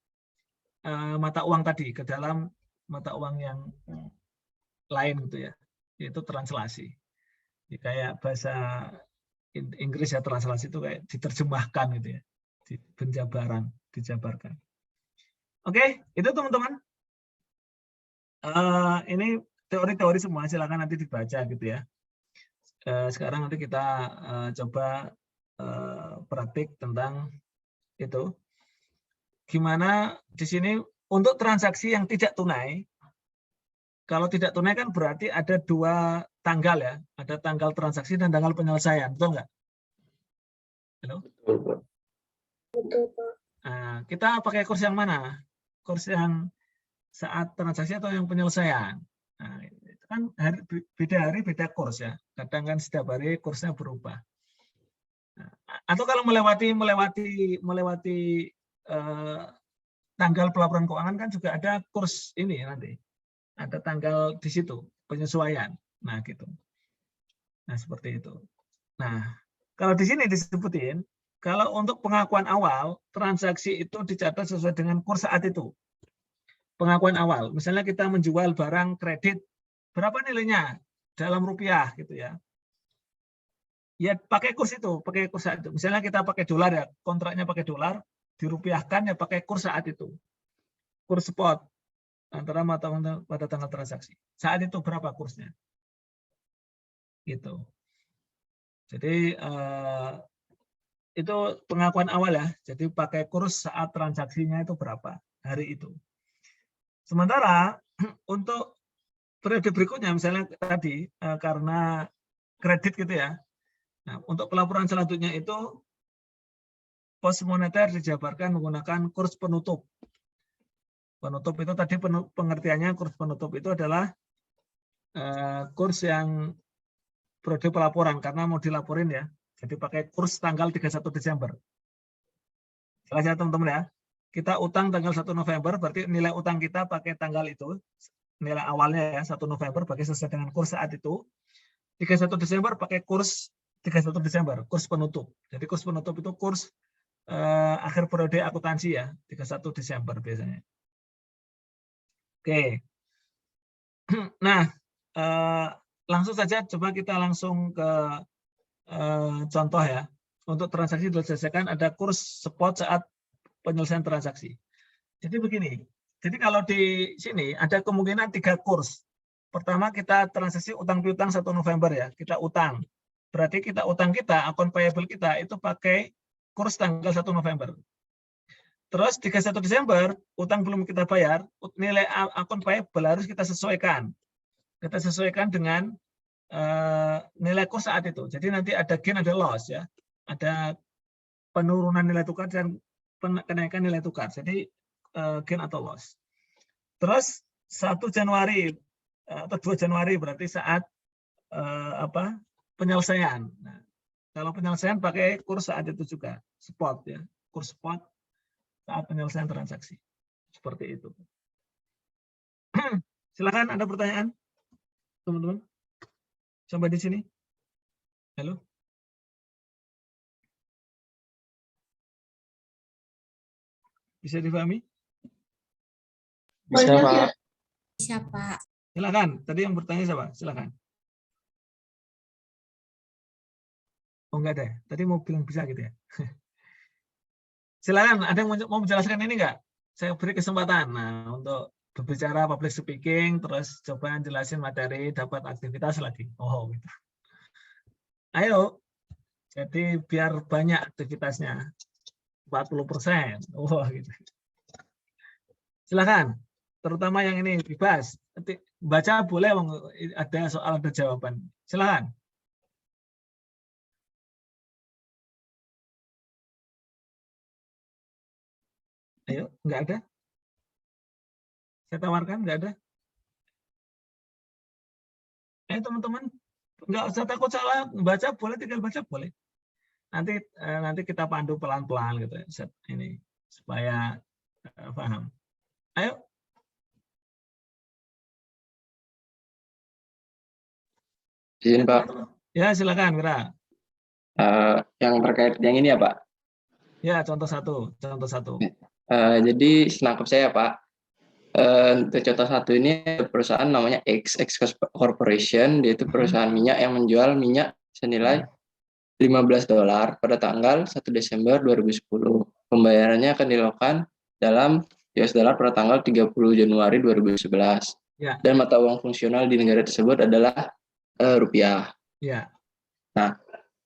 mata uang tadi ke dalam mata uang yang lain gitu ya. Itu translasi. Jadi kayak bahasa Inggris ya, translasi itu kayak diterjemahkan gitu ya. Penjabaran, dijabarkan. Oke, itu teman-teman. Ini teori-teori semua, silakan nanti dibaca gitu ya. Sekarang nanti kita coba praktik tentang itu. Gimana di sini untuk transaksi yang tidak tunai. Kalau tidak tunai kan berarti ada dua tanggal ya, ada tanggal transaksi dan tanggal penyelesaian, betul nggak? Halo? Betul, Pak. Nah, kita pakai kurs yang mana? Kurs yang saat transaksi atau yang penyelesaian? Nah, itu kan hari beda kurs ya. Kadang kan setiap hari kursnya berubah. Nah, atau kalau melewati tanggal pelaporan keuangan kan juga ada kurs ini nanti. Ada tanggal di situ, penyesuaian. Nah, gitu. Nah, seperti itu. Nah, kalau di sini disebutin, kalau untuk pengakuan awal, transaksi itu dicatat sesuai dengan kurs saat itu. Pengakuan awal, misalnya kita menjual barang kredit, berapa nilainya? Dalam rupiah, gitu ya. Ya, pakai kurs itu, pakai kurs saat itu. Misalnya kita pakai dolar ya, kontraknya pakai dolar, dirupiahkan ya pakai kurs saat itu. Kurs spot. Antara mata uang pada tanggal transaksi. Saat itu berapa kursnya? Gitu. Jadi itu pengakuan awal ya. Jadi pakai kurs saat transaksinya itu berapa hari itu. Sementara untuk periode berikutnya misalnya tadi karena kredit gitu ya. Nah, untuk pelaporan selanjutnya itu pos moneter dijabarkan menggunakan kurs penutup. Penutup itu tadi pengertiannya kurs penutup itu adalah kurs yang periode pelaporan karena mau dilaporin ya. Jadi pakai kurs tanggal 31 Desember. Jelas ya teman-teman ya. Kita utang tanggal 1 November berarti nilai utang kita pakai tanggal itu nilai awalnya ya 1 November pakai sesuai dengan kurs saat itu. 31 Desember pakai kurs 31 Desember, kurs penutup. Jadi kurs penutup itu kurs akhir periode akuntansi ya, 31 Desember biasanya. Oke. Nah, langsung saja coba kita langsung ke contoh ya. Untuk transaksi diselesaikan ada kurs spot saat penyelesaian transaksi. Jadi begini. Jadi kalau di sini ada kemungkinan 3 kurs. Pertama kita transaksi utang piutang 1 November ya, kita utang. Berarti kita utang kita, akun payable kita itu pakai kurs tanggal 1 November. Terus 31 Desember, utang belum kita bayar, nilai akun payable harus kita sesuaikan. Kita sesuaikan dengan nilai kurs saat itu. Jadi nanti ada gain, ada loss ya. Ada penurunan nilai tukar dan kenaikan nilai tukar. Jadi gain atau loss. Terus 1 Januari atau 2 Januari berarti saat penyelesaian. Nah, kalau penyelesaian pakai kurs saat itu juga, spot ya, kurs spot saat penyelesaian transaksi. Seperti itu. Silakan, ada pertanyaan, teman-teman? Sampai di sini. Halo. Bisa dipahami? Bisa, Pak. Siapa? Silakan. Tadi yang bertanya siapa? Silakan. Oh enggak ada. Tadi mau bilang bisa gitu ya. Silakan. Ada yang mau menjelaskan ini enggak? Saya beri kesempatan. Nah, untuk berbicara public speaking, terus coba jelasin materi, dapat aktivitas lagi. Oh gitu. Ayo. Jadi biar banyak aktivitasnya. 40%. Oh gitu. Silakan. Terutama yang ini bebas. Baca boleh, ada soal ada jawaban. Silakan. Ayo, enggak ada? Saya tawarkan, enggak ada? Teman-teman, enggak usah takut salah, baca boleh, tinggal baca boleh. Nanti kita pandu pelan-pelan gitu ya, ini supaya paham. Ayo. Izin, Pak. Ya, silakan, Wira. Yang terkait yang ini ya, Pak. Ya, contoh satu. Jadi senangkap saya, Pak. Untuk contoh satu ini perusahaan namanya X Corporation, dia itu perusahaan minyak yang menjual minyak senilai $15 pada tanggal 1 Desember 2010. Pembayarannya akan dilakukan dalam US dollar pada tanggal 30 Januari 2011. Ya. Dan mata uang fungsional di negara tersebut adalah rupiah. Ya. Nah,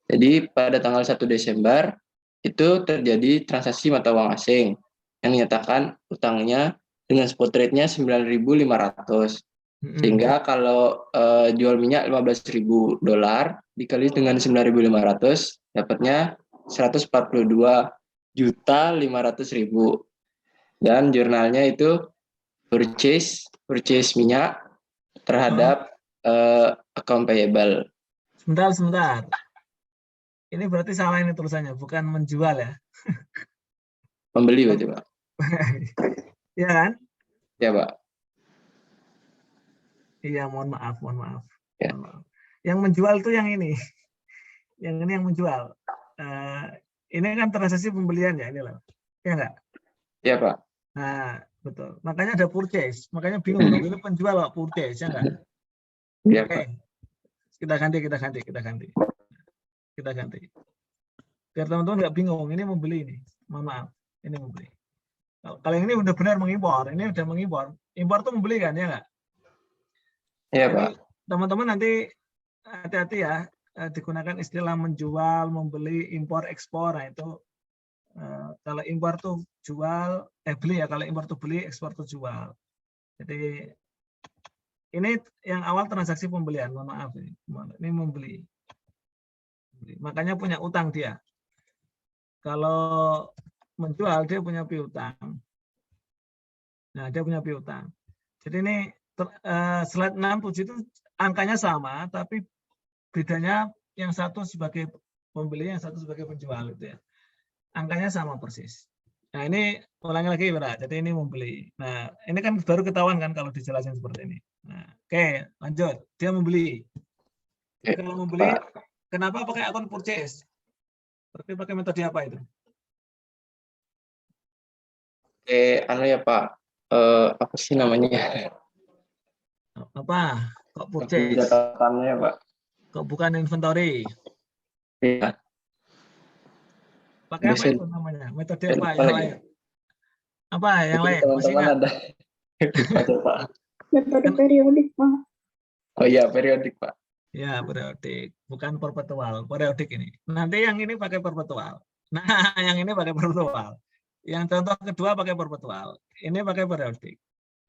jadi pada tanggal 1 Desember itu terjadi transaksi mata uang asing yang menyatakan utangnya dengan spot rate-nya 9.500. Sehingga kalau jual minyak $15.000 dikali dengan 9.500 dapatnya 142.500.000. Dan jurnalnya itu purchase minyak terhadap account payable. Sebentar. Ini berarti salah ini tulisannya, bukan menjual ya. Membeli berarti, Pak. Iya kan? Ya, Pak. Iya, mohon maaf. Ya. Mohon maaf. Yang menjual tuh yang ini. Yang ini yang menjual. Ini kan transaksi pembelian ya, ini loh. Ya enggak? Ya, Pak. Nah, betul. Makanya ada purchase. Makanya bingung dong. Ini penjual kok purchase, ya enggak? Ya, Oke. Pak. Kita ganti. Biar teman-teman nggak bingung. Ini membeli ini. Mohon maaf. Ini membeli. Kalau yang ini udah benar mengimpor. Ini udah mengimpor. Impor tuh membeli kan, ya enggak? Iya, Jadi, Pak. teman-teman nanti hati-hati ya. Digunakan istilah menjual, membeli, impor, ekspor. Nah, itu kalau impor tuh jual, beli ya. Kalau impor tuh beli, ekspor tuh jual. Jadi ini yang awal transaksi pembelian. Mohon maaf ini membeli. Makanya punya utang dia. Kalau menjual dia punya piutang. Nah, dia punya piutang. Jadi ini slide 67 itu angkanya sama, tapi bedanya yang satu sebagai pembeli, yang satu sebagai penjual itu ya. Angkanya sama persis. Nah, ini ulangi lagi, Pak. Jadi ini membeli. Nah, ini kan baru ketahuan kan kalau dijelasin seperti ini. Nah, oke, lanjut. Dia membeli. Jadi kalau membeli, Pak. kenapa pakai akun purchase? Berarti pakai metode apa itu? Anu ya Pak, apa sih namanya? Apa? Kok purchase? Catatannya ya Pak. Kok bukan inventory? Iya. Pakai apa Bisa itu namanya? Metode lupa apa yang lagi. lain? Apa yang Mungkin lain? Masih teman-teman ingat? ada. Lupa, Pak. Metode periodik, Pak. Oh iya, periodik Pak. Ya, periodik. Bukan perpetual. Periodik ini. Nanti yang ini pakai perpetual. Nah, yang ini pakai perpetual. Yang contoh kedua pakai perpetual. Ini pakai periodik.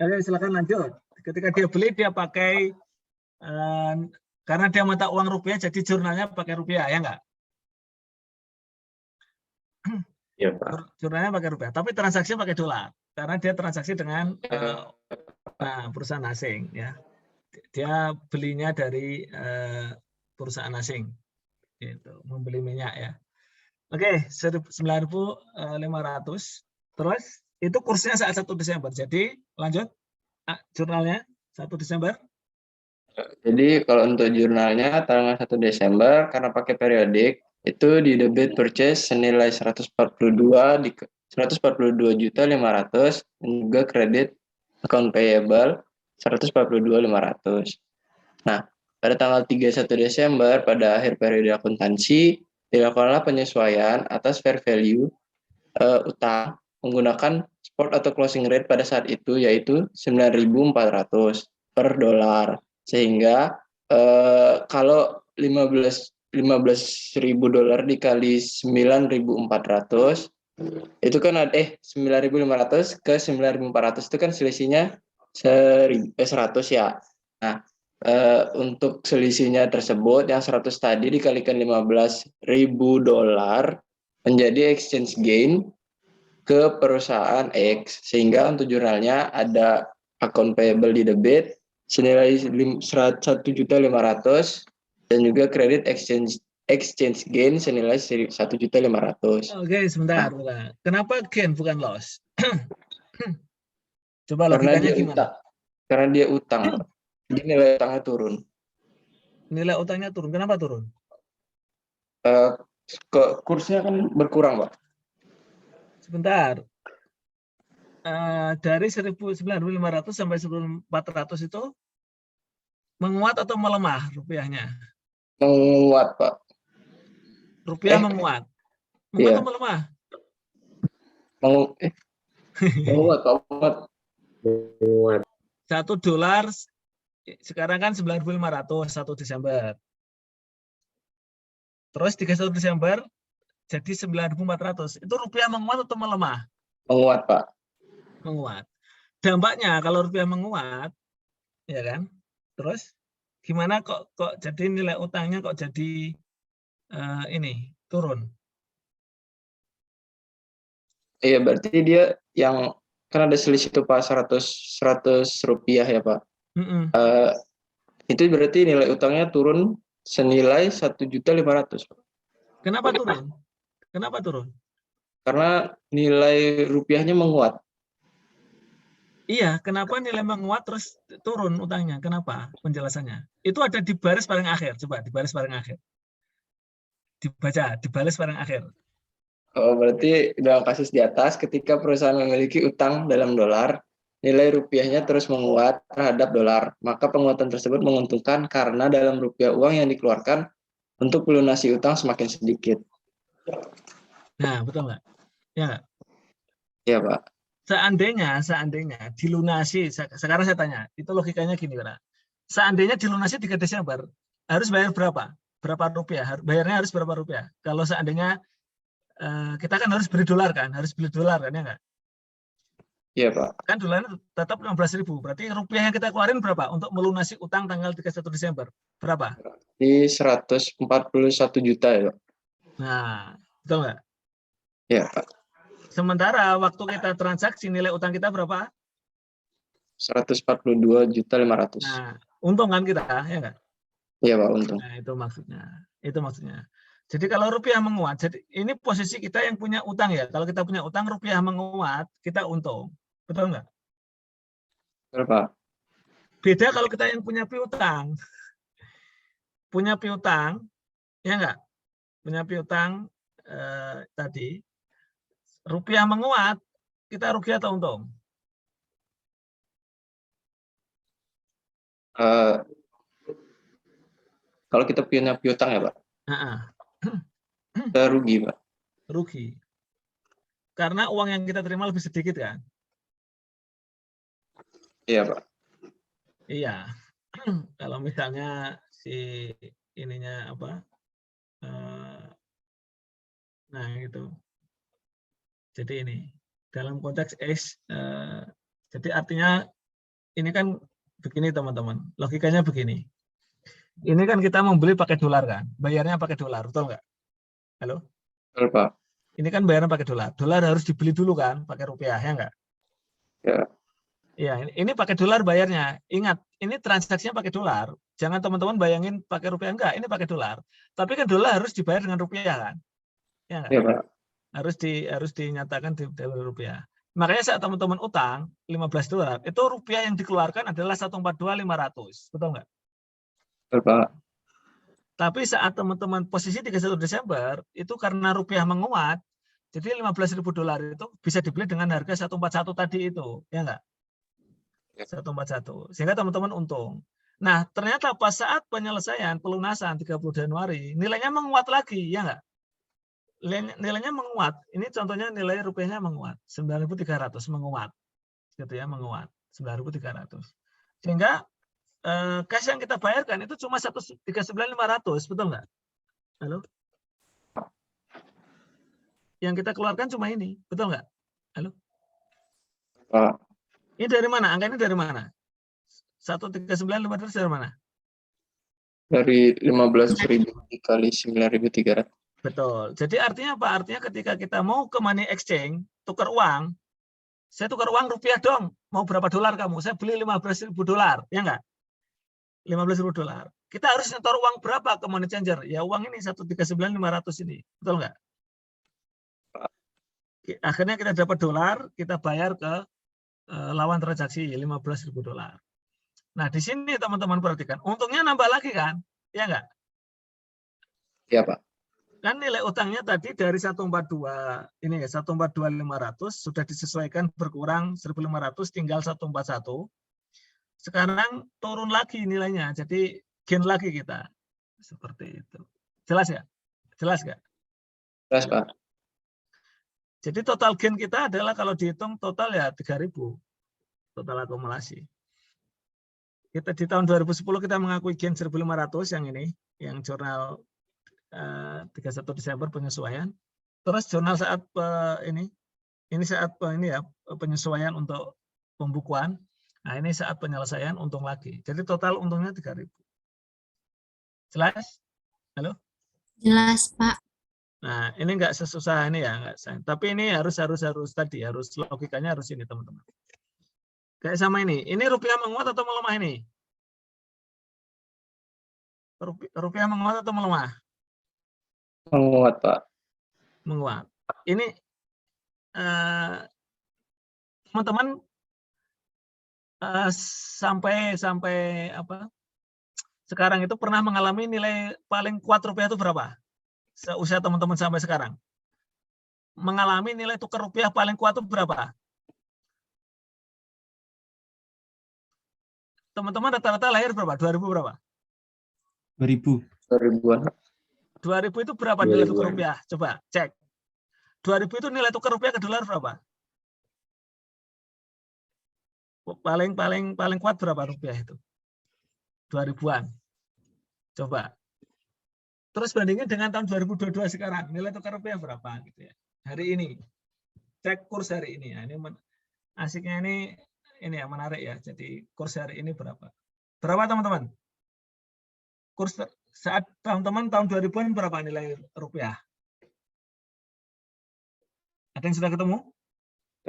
Oke, silakan lanjut. Ketika dia beli, dia pakai, karena dia mata uang rupiah, jadi jurnalnya pakai rupiah, ya enggak? Iya, Pak. Jurnalnya pakai rupiah, tapi transaksi pakai dolar. Karena dia transaksi dengan perusahaan asing, ya. Dia belinya dari perusahaan asing, gitu, membeli minyak ya. Oke, 9.500. Terus itu kursnya saat 1 Desember. Jadi lanjut jurnalnya 1 Desember. Jadi kalau untuk jurnalnya tanggal 1 Desember karena pakai periodik itu di debit purchase senilai 142.500 dan juga kredit account payable 142.500. Nah, pada tanggal 31 Desember pada akhir periode akuntansi dilakukanlah penyesuaian atas fair value utang menggunakan spot atau closing rate pada saat itu yaitu 9.400 per dolar. Sehingga kalau 15.000 dolar dikali 9.400 itu kan ada 9.500 ke 9.400 itu kan selisihnya 100 ya. Nah, untuk selisihnya tersebut yang 100 tadi dikalikan 15.000 dolar menjadi exchange gain ke perusahaan X, sehingga untuk jurnalnya ada account payable di debit senilai 1.500.000 dan juga kredit exchange gain senilai 1.500.000. Oke, sebentar. Kenapa gain bukan loss? Coba Karena logikanya dia gimana? utang. Karena dia utang, Pak. Jadi nilai utangnya turun. Nilai utangnya turun. Kenapa turun? Kursnya kan berkurang, Pak. Sebentar. Dari 9.500 sampai 1.400 itu menguat atau melemah rupiahnya? Menguat, Pak. Rupiah menguat. Menguat Iya. atau melemah? Menguat, Pak. Muat. 1 dolar sekarang kan 9.500 1 Desember. Terus 31 Desember jadi 9.400. Itu rupiah menguat atau melemah? Menguat, Pak. Menguat. Dampaknya kalau rupiah menguat, ya kan? Terus gimana kok jadi nilai utangnya kok jadi ini turun? Iya, berarti dia yang kan ada selisih itu Pak 100 rupiah ya Pak. Itu berarti nilai utangnya turun senilai 1.500.000. Kenapa turun? Kenapa turun? Karena nilai rupiahnya menguat. Iya, kenapa nilai menguat terus turun utangnya? Kenapa? Penjelasannya. Itu ada di baris paling akhir. Coba di baris paling akhir. Dibaca, di baris paling akhir. Oh, berarti dalam kasus di atas, ketika perusahaan memiliki utang dalam dolar, nilai rupiahnya terus menguat terhadap dolar. Maka penguatan tersebut menguntungkan karena dalam rupiah uang yang dikeluarkan untuk melunasi utang semakin sedikit. Nah, betul nggak? Ya nggak? Iya, Pak. Seandainya dilunasi, sekarang saya tanya, itu logikanya gini, Pak. Seandainya dilunasi 3 Desember, harus bayar berapa? Berapa rupiah? Bayarnya harus berapa rupiah? Kalau seandainya kita kan harus beli dolar kan, ya nggak? Iya, Pak. Kan dolarnya tetap 16.000, berarti rupiah yang kita keluarin berapa untuk melunasi utang tanggal 31 Desember? Berapa? Di 141 juta ya, Pak. Nah, betul nggak? Iya, Pak. Sementara waktu kita transaksi nilai utang kita berapa? 142.500.000. Nah, untung kan kita, ya nggak? Iya, Pak, untung. Nah, itu maksudnya. Jadi kalau rupiah menguat, jadi ini posisi kita yang punya utang ya. Kalau kita punya utang, rupiah menguat, kita untung. Betul nggak? Betul, Pak. Beda kalau kita yang punya piutang. Punya piutang, ya nggak? Punya piutang tadi, rupiah menguat, kita rugi atau untung? Kalau kita punya piutang ya, Pak, kita rugi, Pak. Rugi. Karena uang yang kita terima lebih sedikit kan? Iya, Pak. Iya. Kalau misalnya si ininya apa? Nah, itu. Jadi ini dalam konteks X, jadi artinya ini kan begini teman-teman, logikanya begini. Ini kan kita membeli pakai dolar kan, bayarnya pakai dolar, betul nggak? Halo? Betul, Pak. Ini kan bayarnya pakai dolar. Dolar harus dibeli dulu kan, pakai rupiah, ya nggak? Ya. Iya, ini pakai dolar bayarnya. Ingat, ini transaksinya pakai dolar. Jangan teman-teman bayangin pakai rupiah, enggak, ini pakai dolar. Tapi kan dolar harus dibayar dengan rupiah kan? Ya nggak? Iya, Pak. Harus dinyatakan di rupiah. Makanya saat teman-teman utang 15 dolar, itu rupiah yang dikeluarkan adalah 142.500. Betul nggak? Betul, Pak. Tapi saat teman-teman posisi 31 Desember, itu karena rupiah menguat, jadi 15.000 dolar itu bisa dibeli dengan harga 141 tadi itu, ya nggak? 141. Sehingga teman-teman untung. Nah, ternyata pas saat penyelesaian pelunasan 30 Januari, nilainya menguat lagi, ya nggak? Nilainya menguat. Ini contohnya nilai rupiahnya menguat, 9.300 menguat. Gitu ya, menguat 9.300. Sehingga cash yang kita bayarkan itu cuma 139.500, betul nggak? Halo? Yang kita keluarkan cuma ini, betul nggak? Halo? Pak. Ini dari mana? Angka ini dari mana? 139.500 dari mana? Dari 15.000 dikali 9.300. Betul. Jadi artinya apa? Artinya ketika kita mau ke money exchange, tukar uang, saya tukar uang rupiah dong. Mau berapa dolar kamu? Saya beli 15.000 dolar, ya nggak? 15.000 dolar. Kita harus nyetor uang berapa ke money changer? Ya uang ini 139.500 ini. Betul nggak? Akhirnya kita dapat dolar, kita bayar ke lawan transaksi 15.000 dolar. Nah, di sini teman-teman perhatikan, untungnya nambah lagi kan? Ya nggak? Iya, Pak. Kan nilai utangnya tadi dari 142 ini ya 142.500 sudah disesuaikan berkurang 1.500 tinggal 141. Sekarang turun lagi nilainya, jadi gain lagi kita. Seperti itu. Jelas ya? Jelas nggak? Jelas, Pak. Jadi total gain kita adalah kalau dihitung total ya 3.000 total akumulasi. Kita di tahun 2010 kita mengakui gain 1.500 yang ini, yang jurnal 31 Desember penyesuaian. Terus jurnal saat ini saat ini ya penyesuaian untuk pembukuan. Nah, ini saat penyelesaian untung lagi. Jadi total untungnya 3.000. Jelas? Halo? Jelas, Pak. Nah, ini enggak sesusah ini ya, enggak. Tapi ini harus tadi harus logikanya harus ini, teman-teman. Kayak sama ini. Ini rupiah menguat atau melemah ini? Rupiah menguat atau melemah? Menguat, Pak. Menguat. Ini teman-teman sampai apa? Sekarang itu pernah mengalami nilai paling kuat rupiah itu berapa? Seusia teman-teman sampai sekarang. Mengalami nilai tukar rupiah paling kuat itu berapa? Teman-teman rata-rata lahir berapa? 2000 berapa? 2000. 2000-an. 2000 itu berapa nilai tukar rupiah? Coba cek. 2000 itu nilai tukar rupiah ke dolar berapa? Paling kuat berapa rupiah itu? 2000-an. Coba. Terus bandingin dengan tahun 2022 sekarang, nilai tukar rupiah berapa gitu ya. Hari ini. Cek kurs hari ini ya. Ini asiknya ini yang menarik ya. Jadi kurs hari ini berapa? Berapa teman-teman? Kurs saat teman-teman tahun 2000-an berapa nilai rupiah? Ada yang sudah ketemu?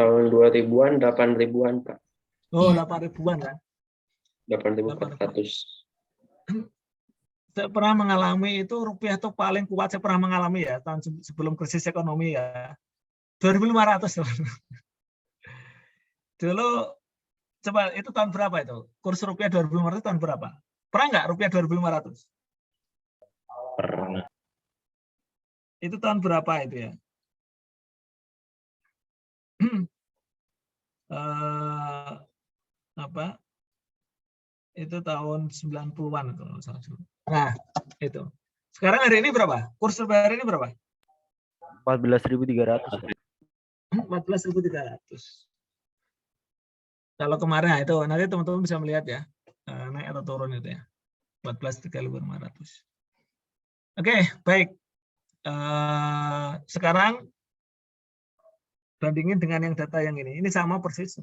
Tahun 2000-an 8.000-an, Pak. Oh, 8.000-an kan? 8.400. saya pernah mengalami itu rupiah itu paling kuat saya pernah mengalami ya tahun sebelum krisis ekonomi ya 2.500 dulu. Coba itu tahun berapa itu? Kurs rupiah 2.500 tahun berapa? Pernah nggak rupiah 2.500? Pernah. Itu tahun berapa itu ya? Apa? Itu tahun 90-an itu. Nah, itu. Sekarang hari ini berapa? Kurs rupiah hari ini berapa? 14.300. 14.300. Kalau kemarin nah itu nanti teman-teman bisa melihat ya naik atau turun itu ya 14.500. Oke, baik. Sekarang bandingin dengan yang data yang ini. Ini sama persis.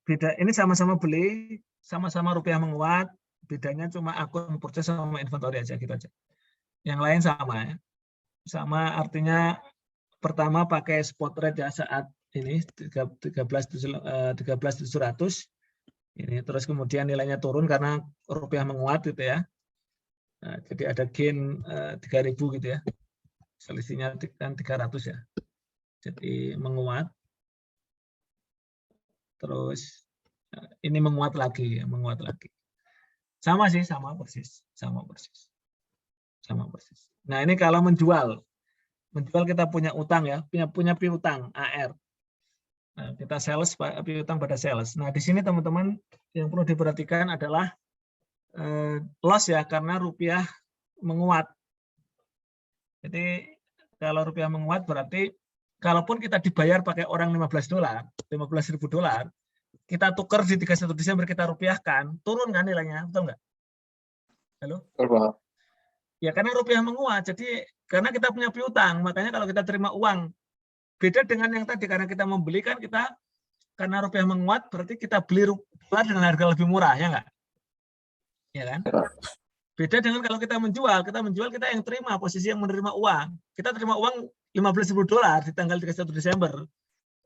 Beda, ini sama-sama beli, sama-sama rupiah menguat. Bedanya cuma akun purchase sama inventory aja gitu aja. Yang lain sama ya. Sama artinya pertama pakai spot rate ya saat ini 13.700 ini, terus kemudian nilainya turun karena rupiah menguat gitu ya. Nah, jadi ada gain 3.000 gitu ya. Selisihnya kan 300 ya. Jadi menguat. Terus ini menguat lagi. Sama sih, sama persis. Nah, ini kalau menjual kita punya utang ya, punya piutang AR. Nah, kita sales piutang pada sales. Nah, di sini teman-teman yang perlu diperhatikan adalah loss ya karena rupiah menguat. Jadi kalau rupiah menguat berarti kalaupun kita dibayar pakai orang $15.000, kita tukar di 31 Desember kita rupiahkan, turun kan nilainya, betul nggak? Halo? Betul. Ya karena rupiah menguat, jadi karena kita punya piutang, makanya kalau kita terima uang, beda dengan yang tadi karena kita membeli kan kita karena rupiah menguat berarti kita beli rupiah dengan harga lebih murah ya nggak? Ya kan? Beda dengan kalau kita menjual kita yang terima posisi yang menerima uang, kita terima uang $15.000 di tanggal 31 Desember.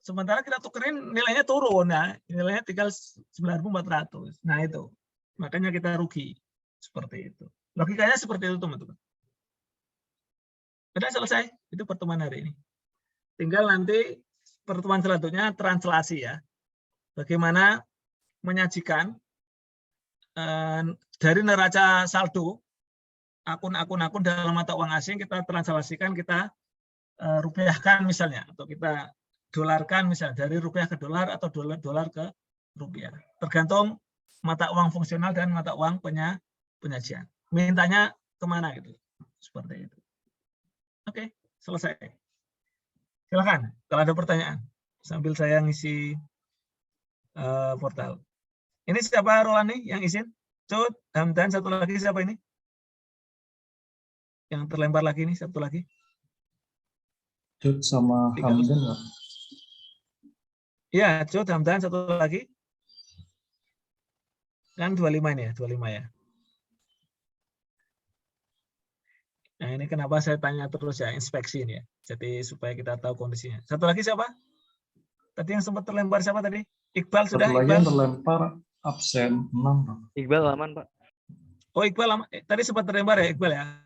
Sementara kita tukerin nilainya turun ya, nilainya tinggal 9.400. Nah itu, makanya kita rugi seperti itu. Logikanya seperti itu teman-teman. Sudah selesai, itu pertemuan hari ini. Tinggal nanti pertemuan selanjutnya translasi ya. Bagaimana menyajikan dari neraca saldo akun-akun dalam mata uang asing kita translasikan, kita rupiahkan misalnya, atau kita dolarkan misalnya dari rupiah ke dolar atau dolar ke rupiah. Tergantung mata uang fungsional dan mata uang penyajian. Mintanya kemana gitu. Seperti itu. Oke, selesai. Silakan kalau ada pertanyaan sambil saya ngisi portal. Ini siapa Rolani yang izin? Cut, Hamdan, satu lagi siapa ini? Yang terlempar lagi ini satu lagi. Cut sama Hamdan nggak? Iya, Cut, Hamdan, satu lagi. Kan 25 ini ya, 25 ya. Nah, ini kenapa saya tanya terus ya, inspeksi ini ya. Jadi supaya kita tahu kondisinya. Satu lagi siapa? Tadi yang sempat terlempar siapa tadi? Iqbal sudah? Satu lagi Iqbal? yang terlempar absen 6. Iqbal aman, Pak. Oh, Iqbal tadi sempat terlempar ya, Iqbal ya?